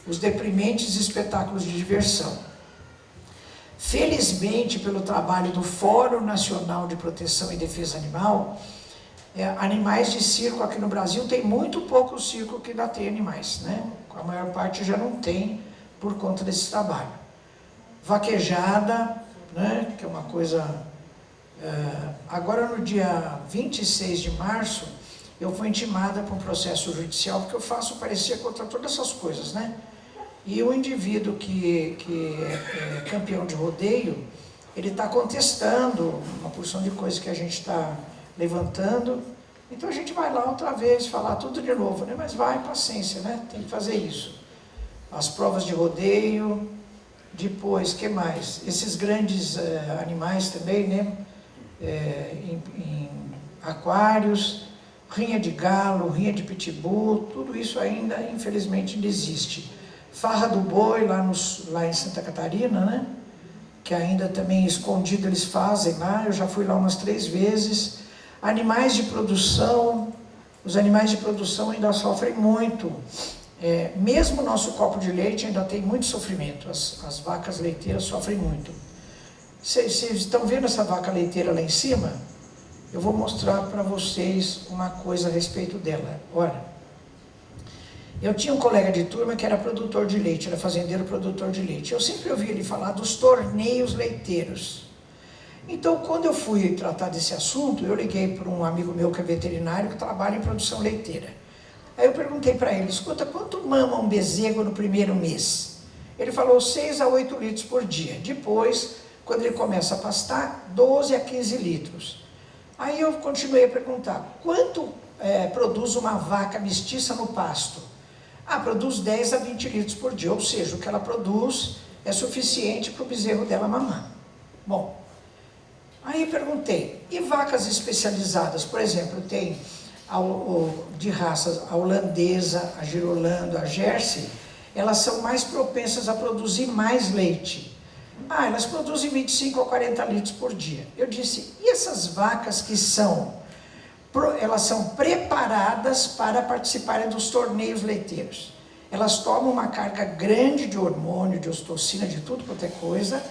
Speaker 1: os deprimentes espetáculos de diversão. Felizmente, pelo trabalho do Fórum Nacional de Proteção e Defesa Animal, animais de circo aqui no Brasil, tem muito pouco circo que ainda tem animais, né? A maior parte já não tem por conta desse trabalho. Vaquejada, né? Que é uma coisa... agora no dia 26 de março, eu fui intimada para um processo judicial, porque eu faço parecer contra todas essas coisas, né? E o indivíduo que é campeão de rodeio, ele está contestando uma porção de coisas que a gente está levantando. Então a gente vai lá outra vez, falar tudo de novo, né? Mas vai, paciência, né? Tem que fazer isso. As provas de rodeio, depois, que mais? Esses grandes animais também, né? Em aquários, rinha de galo, rinha de pitbull, tudo isso ainda, infelizmente, ainda existe. Farra do boi, lá em Santa Catarina, né? Que ainda também escondido eles fazem lá, eu já fui lá umas 3 vezes. Animais de produção, os animais de produção ainda sofrem muito. Mesmo o nosso copo de leite ainda tem muito sofrimento, as vacas leiteiras sofrem muito. Vocês estão vendo essa vaca leiteira lá em cima? Eu vou mostrar para vocês uma coisa a respeito dela. Olha. Eu tinha um colega de turma que era produtor de leite, era fazendeiro produtor de leite. Eu sempre ouvi ele falar dos torneios leiteiros. Então, quando eu fui tratar desse assunto, eu liguei para um amigo meu que é veterinário, que trabalha em produção leiteira. Aí eu perguntei para ele, escuta, quanto mama um bezerro no primeiro mês? Ele falou 6 a 8 litros por dia. Depois, quando ele começa a pastar, 12 a 15 litros. Aí eu continuei a perguntar, quanto produz uma vaca mestiça no pasto? Produz 10 a 20 litros por dia, ou seja, o que ela produz é suficiente para o bezerro dela mamar. Bom, aí perguntei, e vacas especializadas? Por exemplo, tem de raças a holandesa, a girolando, a jersey, elas são mais propensas a produzir mais leite. Elas produzem 25 a 40 litros por dia. Eu disse, e essas vacas que elas são preparadas para participarem dos torneios leiteiros. Elas tomam uma carga grande de hormônio, de ocitocina, de tudo quanto é coisa.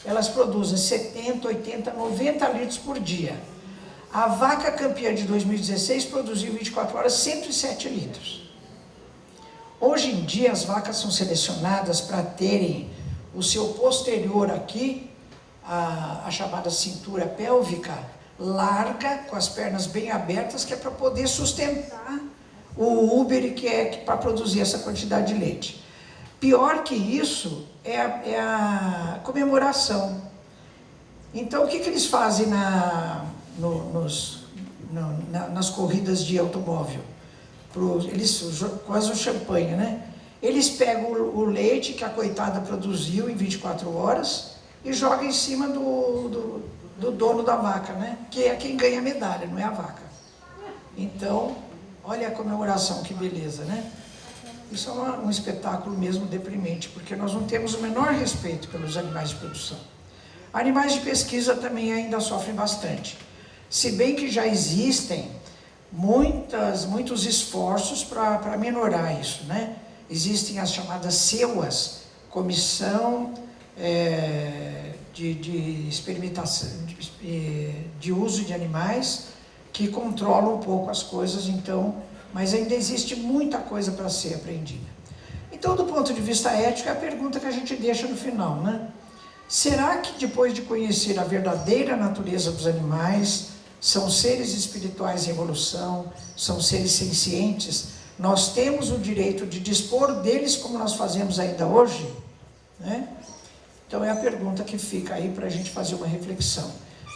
Speaker 1: Elas produzem 70, 80, 90 litros por dia. A vaca campeã de 2016 produziu 24 horas 107 litros. Hoje em dia as vacas são selecionadas para terem o seu posterior aqui a chamada cintura pélvica larga, com as pernas bem abertas, que é para poder sustentar o úbere que é para produzir essa quantidade de leite. Pior que isso é a comemoração. Então, o que eles fazem nas corridas de automóvel? Eles quase o champanhe, né? Eles pegam o leite que a coitada produziu em 24 horas e jogam em cima do dono da vaca, né? Que é quem ganha a medalha, não é a vaca. Então, olha a comemoração, que beleza, né? Isso é um espetáculo mesmo deprimente, porque nós não temos o menor respeito pelos animais de produção. Animais de pesquisa também ainda sofrem bastante. Se bem que já existem muitos esforços para minorar isso, né? Existem as chamadas CEUAs, Comissão de Experimentação, de Uso de Animais, que controlam um pouco as coisas, então, mas ainda existe muita coisa para ser aprendida. Então, do ponto de vista ético, é a pergunta que a gente deixa no final, né? Será que depois de conhecer a verdadeira natureza dos animais, são seres espirituais em evolução, são seres sencientes, nós temos o direito de dispor deles como nós fazemos ainda hoje? Né? Então é a pergunta que fica aí para a gente fazer uma reflexão.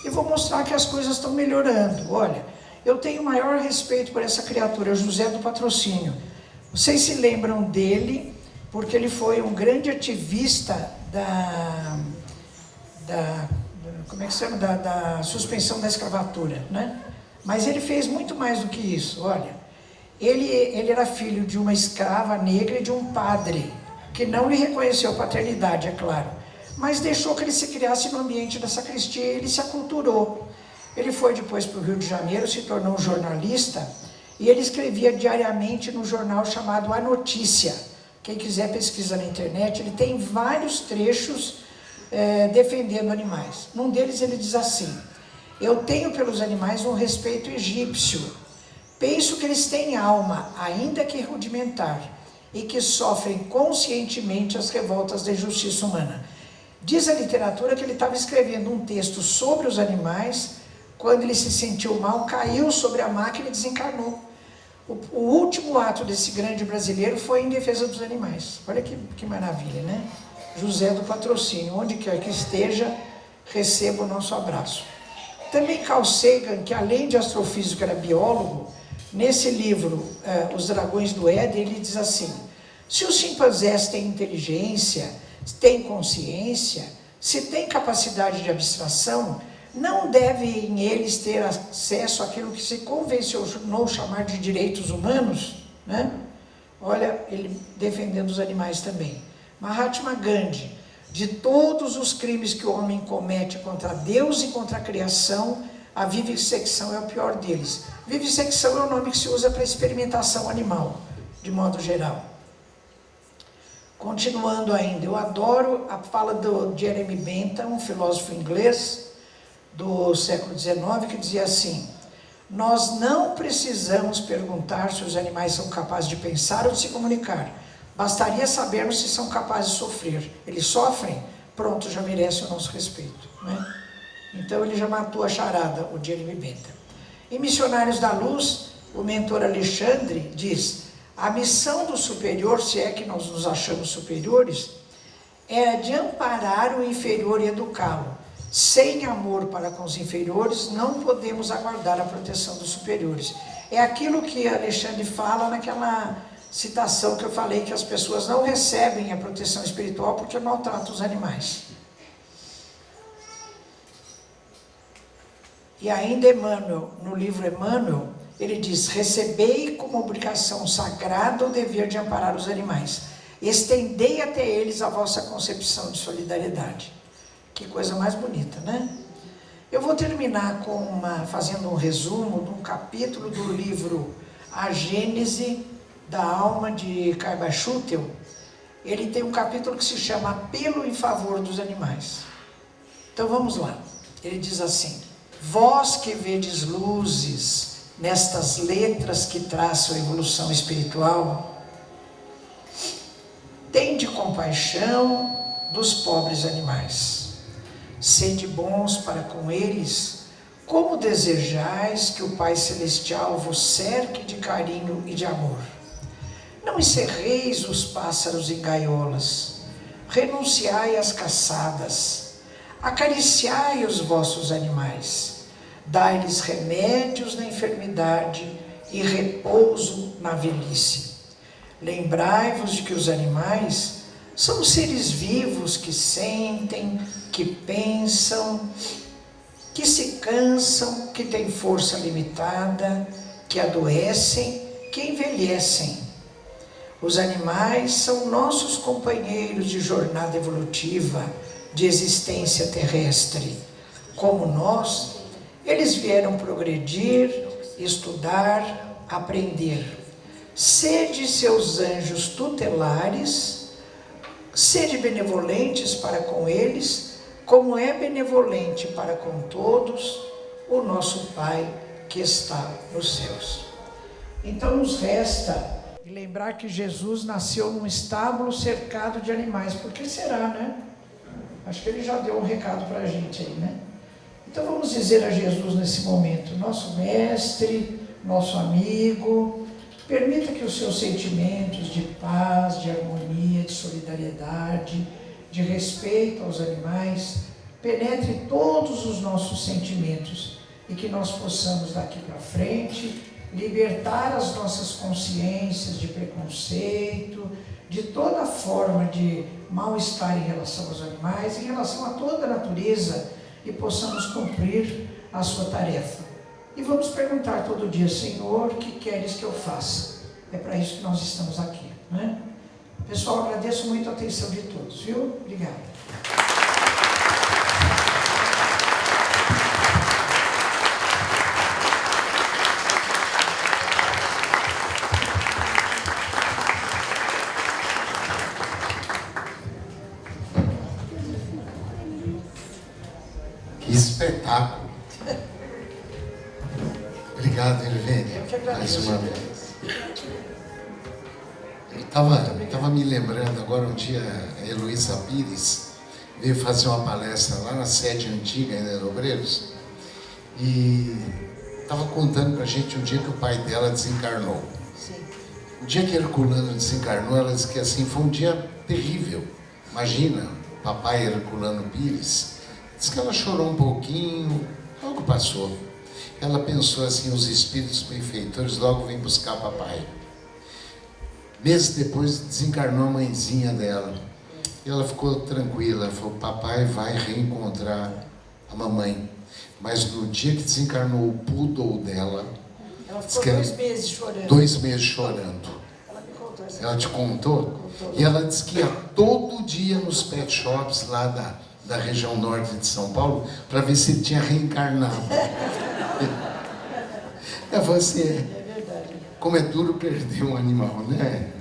Speaker 1: E vou mostrar que as coisas estão melhorando. Olha, eu tenho maior respeito por essa criatura, José do Patrocínio. Vocês se lembram dele, porque ele foi um grande ativista como é que se chama? Da suspensão da escravatura, né? Mas ele fez muito mais do que isso, olha. Ele era filho de uma escrava negra e de um padre, que não lhe reconheceu paternidade, é claro, mas deixou que ele se criasse no ambiente da sacristia e ele se aculturou. Ele foi depois para o Rio de Janeiro, se tornou um jornalista, e ele escrevia diariamente no jornal chamado A Notícia. Quem quiser pesquisa na internet, ele tem vários trechos defendendo animais. Num deles ele diz assim: eu tenho pelos animais um respeito egípcio. Penso que eles têm alma, ainda que rudimentar, e que sofrem conscientemente as revoltas da injustiça humana. Diz a literatura que ele estava escrevendo um texto sobre os animais, quando ele se sentiu mal, caiu sobre a máquina e desencarnou. O último ato desse grande brasileiro foi em defesa dos animais. Olha que maravilha, né? José do Patrocínio, onde quer que esteja, receba o nosso abraço. Também Carl Sagan, que além de astrofísico era biólogo, nesse livro, Os Dragões do Éden, ele diz assim: se os chimpanzés têm inteligência, têm consciência, se têm capacidade de abstração, não devem eles ter acesso àquilo que se convencionou chamar de direitos humanos, né? Olha, ele defendendo os animais também. Mahatma Gandhi: de todos os crimes que o homem comete contra Deus e contra a criação, a vivissecção é o pior deles. Vivissecção é o nome que se usa para experimentação animal, de modo geral. Continuando ainda, eu adoro a fala do Jeremy Bentham, um filósofo inglês do século XIX, que dizia assim: nós não precisamos perguntar se os animais são capazes de pensar ou de se comunicar. Bastaria sabermos se são capazes de sofrer. Eles sofrem? Pronto, já merece o nosso respeito, né? Então ele já matou a charada, o Jeremy Bentham. Em Missionários da Luz, o mentor Alexandre diz: a missão do superior, se é que nós nos achamos superiores, é de amparar o inferior e educá-lo. Sem amor para com os inferiores, não podemos aguardar a proteção dos superiores. É aquilo que Alexandre fala naquela citação que eu falei, que as pessoas não recebem a proteção espiritual porque maltratam os animais. E ainda Emmanuel, no livro Emmanuel, ele diz: recebei como obrigação sagrada o dever de amparar os animais. Estendei até eles a vossa concepção de solidariedade. Que coisa mais bonita, né? Eu vou terminar fazendo um resumo de um capítulo do livro A Gênese da Alma, de Carl Schutel. Ele tem um capítulo que se chama Apelo em Favor dos Animais. Então vamos lá. Ele diz assim: vós que vedes luzes nestas letras que traçam a evolução espiritual, tende compaixão dos pobres animais. Sede bons para com eles, como desejais que o Pai Celestial vos cerque de carinho e de amor. Não encerreis os pássaros em gaiolas, renunciai às caçadas, acariciai os vossos animais, dai-lhes remédios na enfermidade e repouso na velhice. Lembrai-vos de que os animais são seres vivos que sentem, que pensam, que se cansam, que têm força limitada, que adoecem, que envelhecem. Os animais são nossos companheiros de jornada evolutiva, de existência terrestre. Como nós, eles vieram progredir, estudar, aprender. Sede seus anjos tutelares, sede benevolentes para com eles, como é benevolente para com todos o nosso Pai que está nos céus. Então nos resta lembrar que Jesus nasceu num estábulo cercado de animais. Por que será, né? Acho que ele já deu um recado para a gente aí, né? Então vamos dizer a Jesus nesse momento: nosso mestre, nosso amigo, permita que os seus sentimentos de paz, de harmonia, de solidariedade, de respeito aos animais, penetre todos os nossos sentimentos e que nós possamos daqui para frente libertar as nossas consciências de preconceito, de toda forma de mal-estar em relação aos animais, em relação a toda a natureza, e possamos cumprir a sua tarefa. E vamos perguntar todo dia: Senhor, o que queres que eu faça? É para isso que nós estamos aqui, né? Pessoal, agradeço muito a atenção de todos, viu? Obrigado.
Speaker 2: Que espetáculo! Obrigado, Irvene, mais uma vez. Eu estava me lembrando agora, um dia a Heloísa Pires veio fazer uma palestra lá na sede antiga, ainda de Obreiros, e estava contando para a gente um dia que o pai dela desencarnou.
Speaker 1: Sim.
Speaker 2: O dia que Herculano desencarnou, ela disse que assim, foi um dia terrível. Imagina, papai Herculano Pires. Diz que ela chorou um pouquinho, logo passou. Ela pensou assim: os espíritos benfeitores logo vêm buscar papai. Meses depois desencarnou a mãezinha dela. E ela ficou tranquila, ela falou: papai vai reencontrar a mamãe. Mas no dia que desencarnou o poodle dela,
Speaker 1: ela ficou 2 meses chorando.
Speaker 2: 2 meses chorando.
Speaker 1: Ela me contou essa
Speaker 2: Ela te contou?
Speaker 1: Contou.
Speaker 2: E ela disse que ia todo dia nos pet shops lá da região norte de São Paulo, para ver se ele tinha reencarnado. É você.
Speaker 1: É verdade.
Speaker 2: Como é duro perder um animal, né?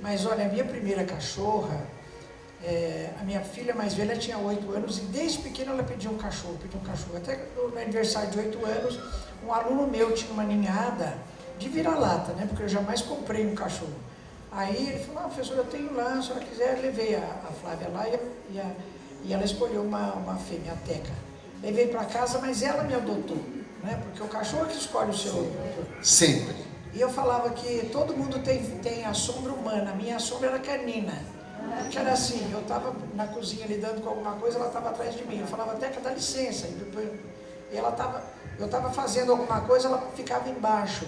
Speaker 1: Mas olha, a minha primeira cachorra, a minha filha mais velha tinha 8 anos e desde pequena ela pediu um cachorro. Até no aniversário de 8 anos, um aluno meu tinha uma ninhada de vira-lata, né? Porque eu jamais comprei um cachorro. Aí ele falou: professor, eu tenho lá, se a senhora quiser. Eu levei a Flávia lá e ela escolheu uma fêmea, a Teca. Levei para casa, mas ela me adotou, né? Porque o cachorro que escolhe o seu...
Speaker 2: Sempre.
Speaker 1: E eu falava que todo mundo tem a sombra humana, a minha sombra era canina. Porque era assim, eu estava na cozinha lidando com alguma coisa, ela estava atrás de mim. Eu falava: Teca, dá licença. E eu estava fazendo alguma coisa, ela ficava embaixo.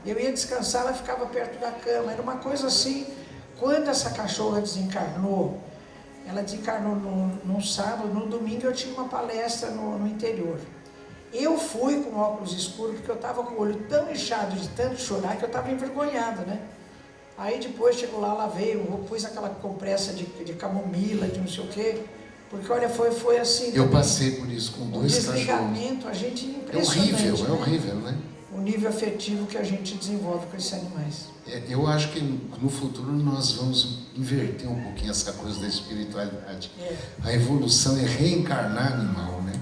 Speaker 1: Eu ia descansar, ela ficava perto da cama. Era uma coisa assim. Quando essa cachorra desencarnou, ela desencarnou num sábado, no domingo eu tinha uma palestra no interior. Eu fui com óculos escuros porque eu estava com o olho tão inchado de tanto chorar que eu estava envergonhada, né? Aí depois chegou lá, lavei, eu pus aquela compressa de camomila, de não sei o quê, porque olha, foi assim.
Speaker 2: Eu passei por isso com 2 cachorros.
Speaker 1: O desligamento, a gente impressionante.
Speaker 2: É horrível, né?
Speaker 1: O nível afetivo que a gente desenvolve com esses animais.
Speaker 2: Eu acho que no futuro nós vamos inverter um pouquinho essa coisa da espiritualidade. A evolução é reencarnar animal, né?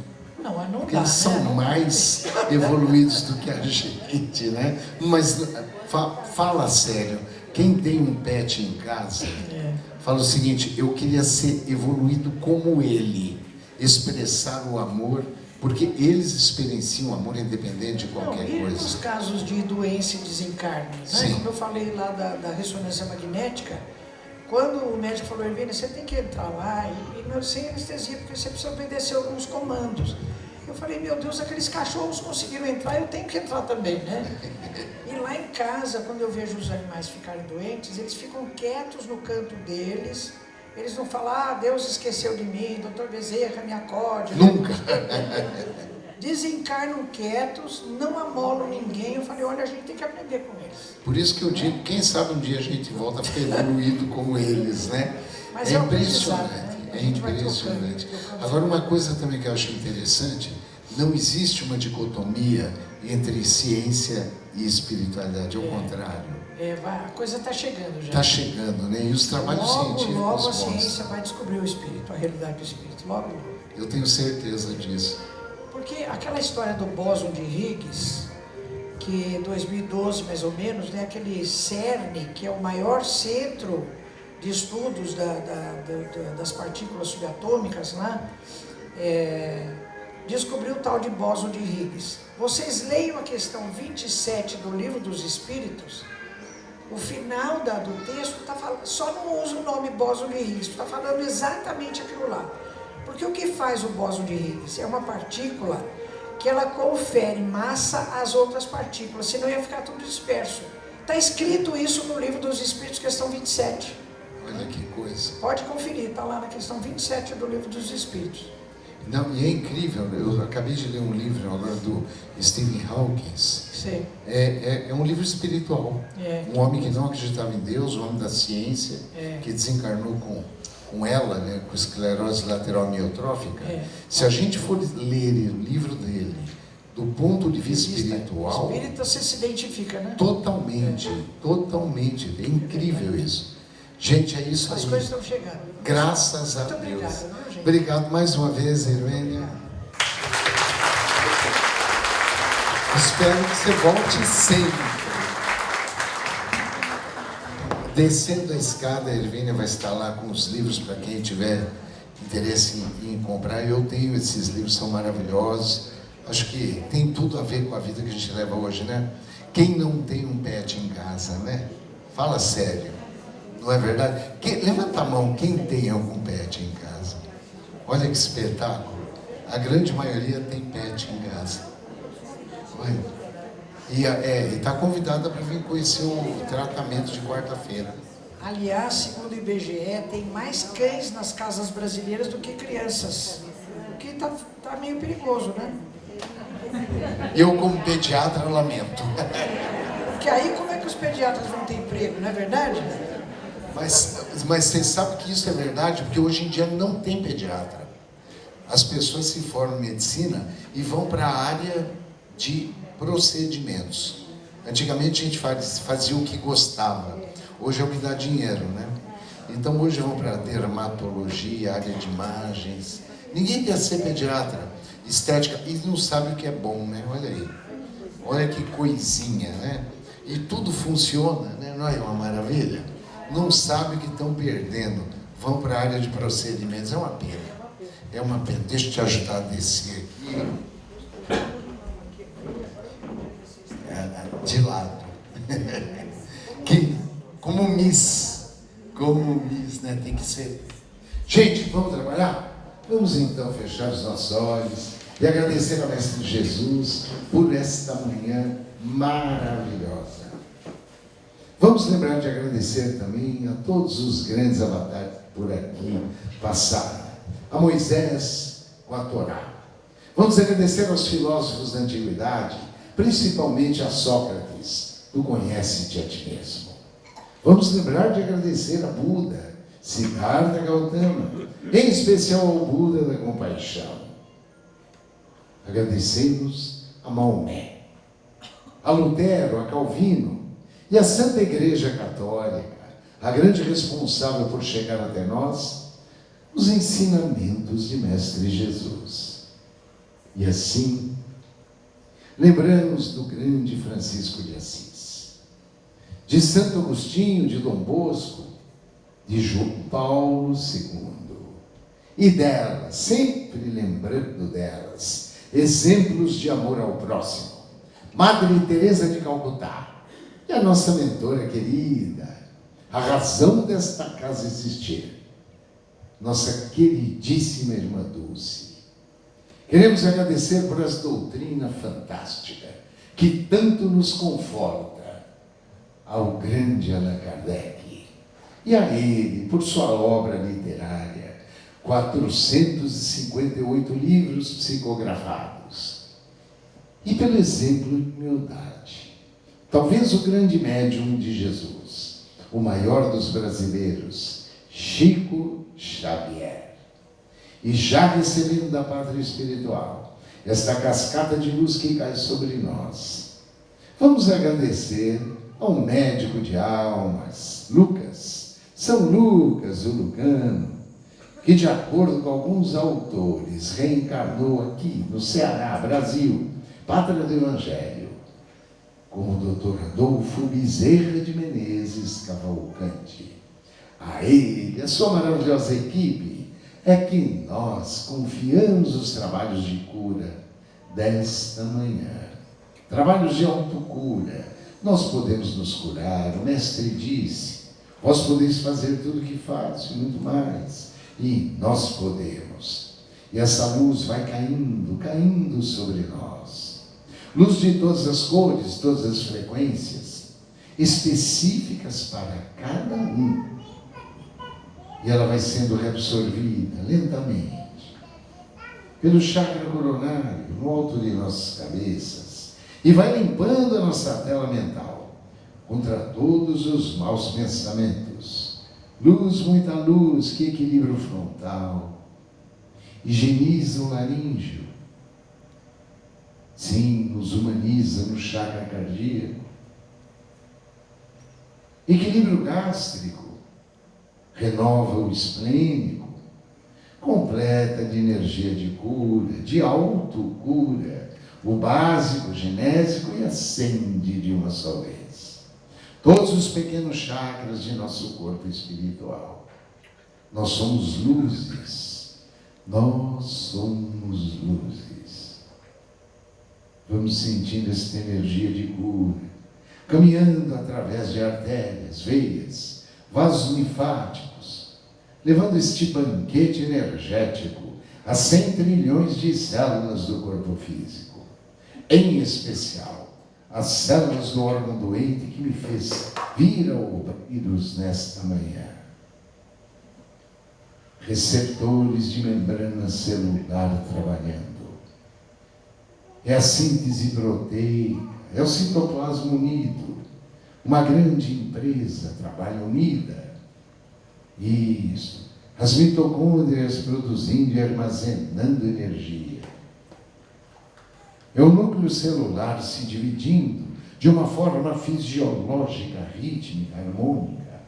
Speaker 1: Não
Speaker 2: Porque
Speaker 1: dá,
Speaker 2: eles são mais evoluídos do que a gente, né? Mas fala sério, quem tem um pet em casa, fala o seguinte: eu queria ser evoluído como ele. expressar o amor, porque eles experienciam o amor independente de qualquer
Speaker 1: e
Speaker 2: coisa.
Speaker 1: nos casos de doença e desencarne, né?
Speaker 2: Sim.
Speaker 1: Como eu falei lá da ressonância magnética, quando o médico falou, Hermínia, você tem que entrar lá e sem anestesia, porque você precisa obedecer alguns comandos. Eu falei, meu Deus, aqueles cachorros conseguiram entrar, eu tenho que entrar também, né? E lá em casa, quando eu vejo os animais ficarem doentes, eles ficam quietos no canto deles. Eles não falam, Deus esqueceu de mim, doutor Bezerra, me acorde.
Speaker 2: Nunca.
Speaker 1: Desencarnam quietos, não amolam ninguém. Eu falei, olha, a gente tem que aprender com eles.
Speaker 2: Por isso que eu digo, quem sabe um dia a gente volta a ficar evoluído como eles, né?
Speaker 1: Mas
Speaker 2: é impressionante,
Speaker 1: né?
Speaker 2: é impressionante. Agora, uma coisa também que eu acho interessante, não existe uma dicotomia entre ciência e espiritualidade, ao contrário.
Speaker 1: A coisa está chegando já.
Speaker 2: Está chegando, né? E os trabalhos científicos
Speaker 1: logo a ciência vai descobrir o espírito, a realidade do espírito. Logo.
Speaker 2: Eu tenho certeza disso.
Speaker 1: Porque aquela história do bóson de Higgs, que em 2012 mais ou menos, né, aquele CERN, que é o maior centro de estudos das partículas subatômicas lá, descobriu o tal de bóson de Higgs. Vocês leiam a questão 27 do Livro dos Espíritos, o final do texto tá falando, só não usa o nome bóson de Higgs, está falando exatamente aquilo lá. Porque o que faz o bóson de Higgs? É uma partícula que ela confere massa às outras partículas, senão ia ficar tudo disperso. Está escrito isso no Livro dos Espíritos, questão 27.
Speaker 2: Olha que coisa.
Speaker 1: Pode conferir, está lá na questão 27 do Livro dos Espíritos.
Speaker 2: Não, e é incrível, eu acabei de ler um livro agora do Stephen Hawking.
Speaker 1: Sim.
Speaker 2: É um livro espiritual. Um homem que não acreditava em Deus, um homem da ciência, que desencarnou com ela, né, com esclerose lateral amiotrófica. Se a gente for ler o livro dele do ponto de vista espiritual,
Speaker 1: espírita, você se identifica, né?
Speaker 2: Totalmente. É incrível isso. Gente, é isso aí.
Speaker 1: As coisas estão chegando.
Speaker 2: Graças a Deus.
Speaker 1: Obrigado, não, gente?
Speaker 2: Obrigado mais uma vez, Hermínia. Espero que você volte sempre. Descendo a escada, a Hermínia vai estar lá com os livros para quem tiver interesse em comprar. Eu tenho esses livros, são maravilhosos. Acho que tem tudo a ver com a vida que a gente leva hoje, né? Quem não tem um pet em casa, né? Fala sério. Não é verdade? Levanta a mão, quem tem algum pet em casa? Olha que espetáculo. A grande maioria tem pet em casa. Olha. E está convidada para vir conhecer o tratamento de quarta-feira.
Speaker 1: Aliás, segundo o IBGE, tem mais cães nas casas brasileiras do que crianças. O que tá meio perigoso, né?
Speaker 2: Eu, como pediatra, lamento.
Speaker 1: Porque aí como é que os pediatras vão ter emprego, não é verdade?
Speaker 2: Mas você sabe que isso é verdade, porque hoje em dia não tem pediatra. As pessoas se formam em medicina e vão para a área de procedimentos. Antigamente a gente fazia o que gostava, hoje é o que dá dinheiro, né? Então hoje vão para dermatologia, área de imagens. Ninguém quer ser pediatra, estética, e não sabe o que é bom, né? Olha aí, olha que coisinha, né? E tudo funciona, né? Não é uma maravilha? Não sabe o que estão perdendo, vão para a área de procedimentos, é uma pena. É uma pena. Deixa eu te ajudar a descer aqui. De lado. Que, como Miss, né? Tem que ser. Gente, vamos trabalhar? Vamos então fechar os nossos olhos e agradecer ao Mestre Jesus por esta manhã maravilhosa. Vamos lembrar de agradecer também a todos os grandes avatares que por aqui passaram. A Moisés com a Torá. Vamos agradecer aos filósofos da antiguidade, principalmente a Sócrates, tu conhece-te a ti mesmo. Vamos lembrar de agradecer a Buda, Siddhartha Gautama, em especial ao Buda da compaixão. Agradecemos a Maomé, a Lutero, a Calvino e a Santa Igreja Católica, a grande responsável por chegar até nós, os ensinamentos de Mestre Jesus. E assim, lembramos do grande Francisco de Assis, de Santo Agostinho, de Dom Bosco, de João Paulo II e delas, sempre lembrando delas, exemplos de amor ao próximo. Madre Teresa de Calcutá, e a nossa mentora querida, a razão desta casa existir, nossa queridíssima irmã Dulce. Queremos agradecer por essa doutrina fantástica, que tanto nos conforta, ao grande Allan Kardec, e a ele, por sua obra literária, 458 livros psicografados, e pelo exemplo de humildade. Talvez o grande médium de Jesus, o maior dos brasileiros, Chico Xavier. E já recebendo da pátria espiritual esta cascata de luz que cai sobre nós, vamos agradecer ao médico de almas, Lucas, São Lucas, o Lucano, que, de acordo com alguns autores, reencarnou aqui no Ceará, Brasil, pátria do Evangelho, como o Dr. Adolfo Bezerra de Menezes Cavalcante. A ele, a sua maravilhosa equipe, é que nós confiamos os trabalhos de cura desta manhã. Trabalhos de autocura. Nós podemos nos curar. O Mestre disse, vós podeis fazer tudo o que faço e muito mais. E nós podemos. E essa luz vai caindo, caindo sobre nós. Luz de todas as cores, todas as frequências, específicas para cada um. E ela vai sendo reabsorvida lentamente pelo chakra coronário, no alto de nossas cabeças, e vai limpando a nossa tela mental contra todos os maus pensamentos. Luz, muita luz, que equilibra o frontal, higieniza o laríngeo, sim, nos humaniza no chakra cardíaco, equilíbrio gástrico, renova o esplênico, completa de energia de cura, de autocura, o básico, genésico, e acende de uma só vez todos os pequenos chakras de nosso corpo espiritual. Nós somos luzes, nós somos luzes. Vamos sentindo esta energia de cura, caminhando através de artérias, veias, vasos linfáticos, levando este banquete energético a 100 trilhões de células do corpo físico, em especial as células do órgão doente que me fez vir ao vírus nesta manhã. Receptores de membrana celular trabalhando. É a síntese proteica, é o citoplasma unido. Uma grande empresa trabalha unida. Isso. As mitocôndrias produzindo e armazenando energia. É o núcleo celular se dividindo de uma forma fisiológica, rítmica, harmônica,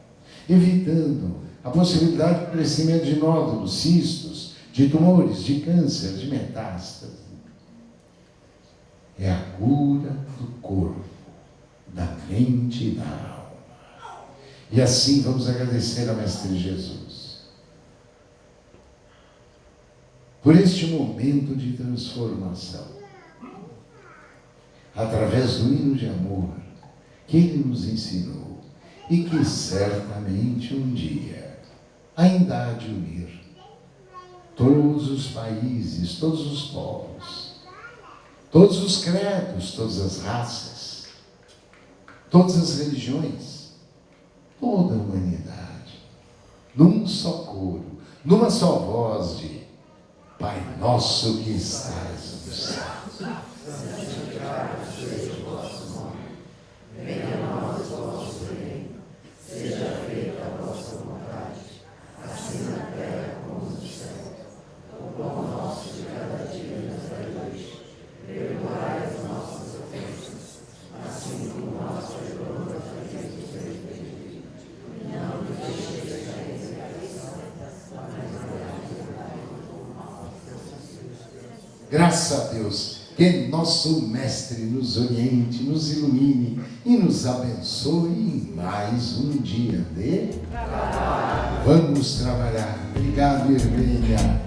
Speaker 2: evitando a possibilidade de crescimento de nódulos, cistos, de tumores, de câncer, de metástase. É a cura do corpo, da mente e da alma. E assim vamos agradecer ao Mestre Jesus por este momento de transformação, através do hino de amor que Ele nos ensinou e que certamente um dia ainda há de unir todos os países, todos os povos, todos os credos, todas as raças, todas as religiões, toda a humanidade, num só coro, numa só voz de Pai nosso que estás no céu. Santificado seja o vosso nome. Venha a nós o vosso reino. Seja feita a vossa vontade, assim na terra como no céu. O pão nosso de cada dia nos dai hoje. Perdoai as nossas ofensas, assim como nós perdoamos a quem nos tem ofendido. Não nos deixeis cair em tentação, mas livrai-nos do mal. Graças a Deus. Que nosso Mestre nos oriente, nos ilumine e nos abençoe em mais um dia de trabalho. Vamos trabalhar. Obrigado, Irmênia.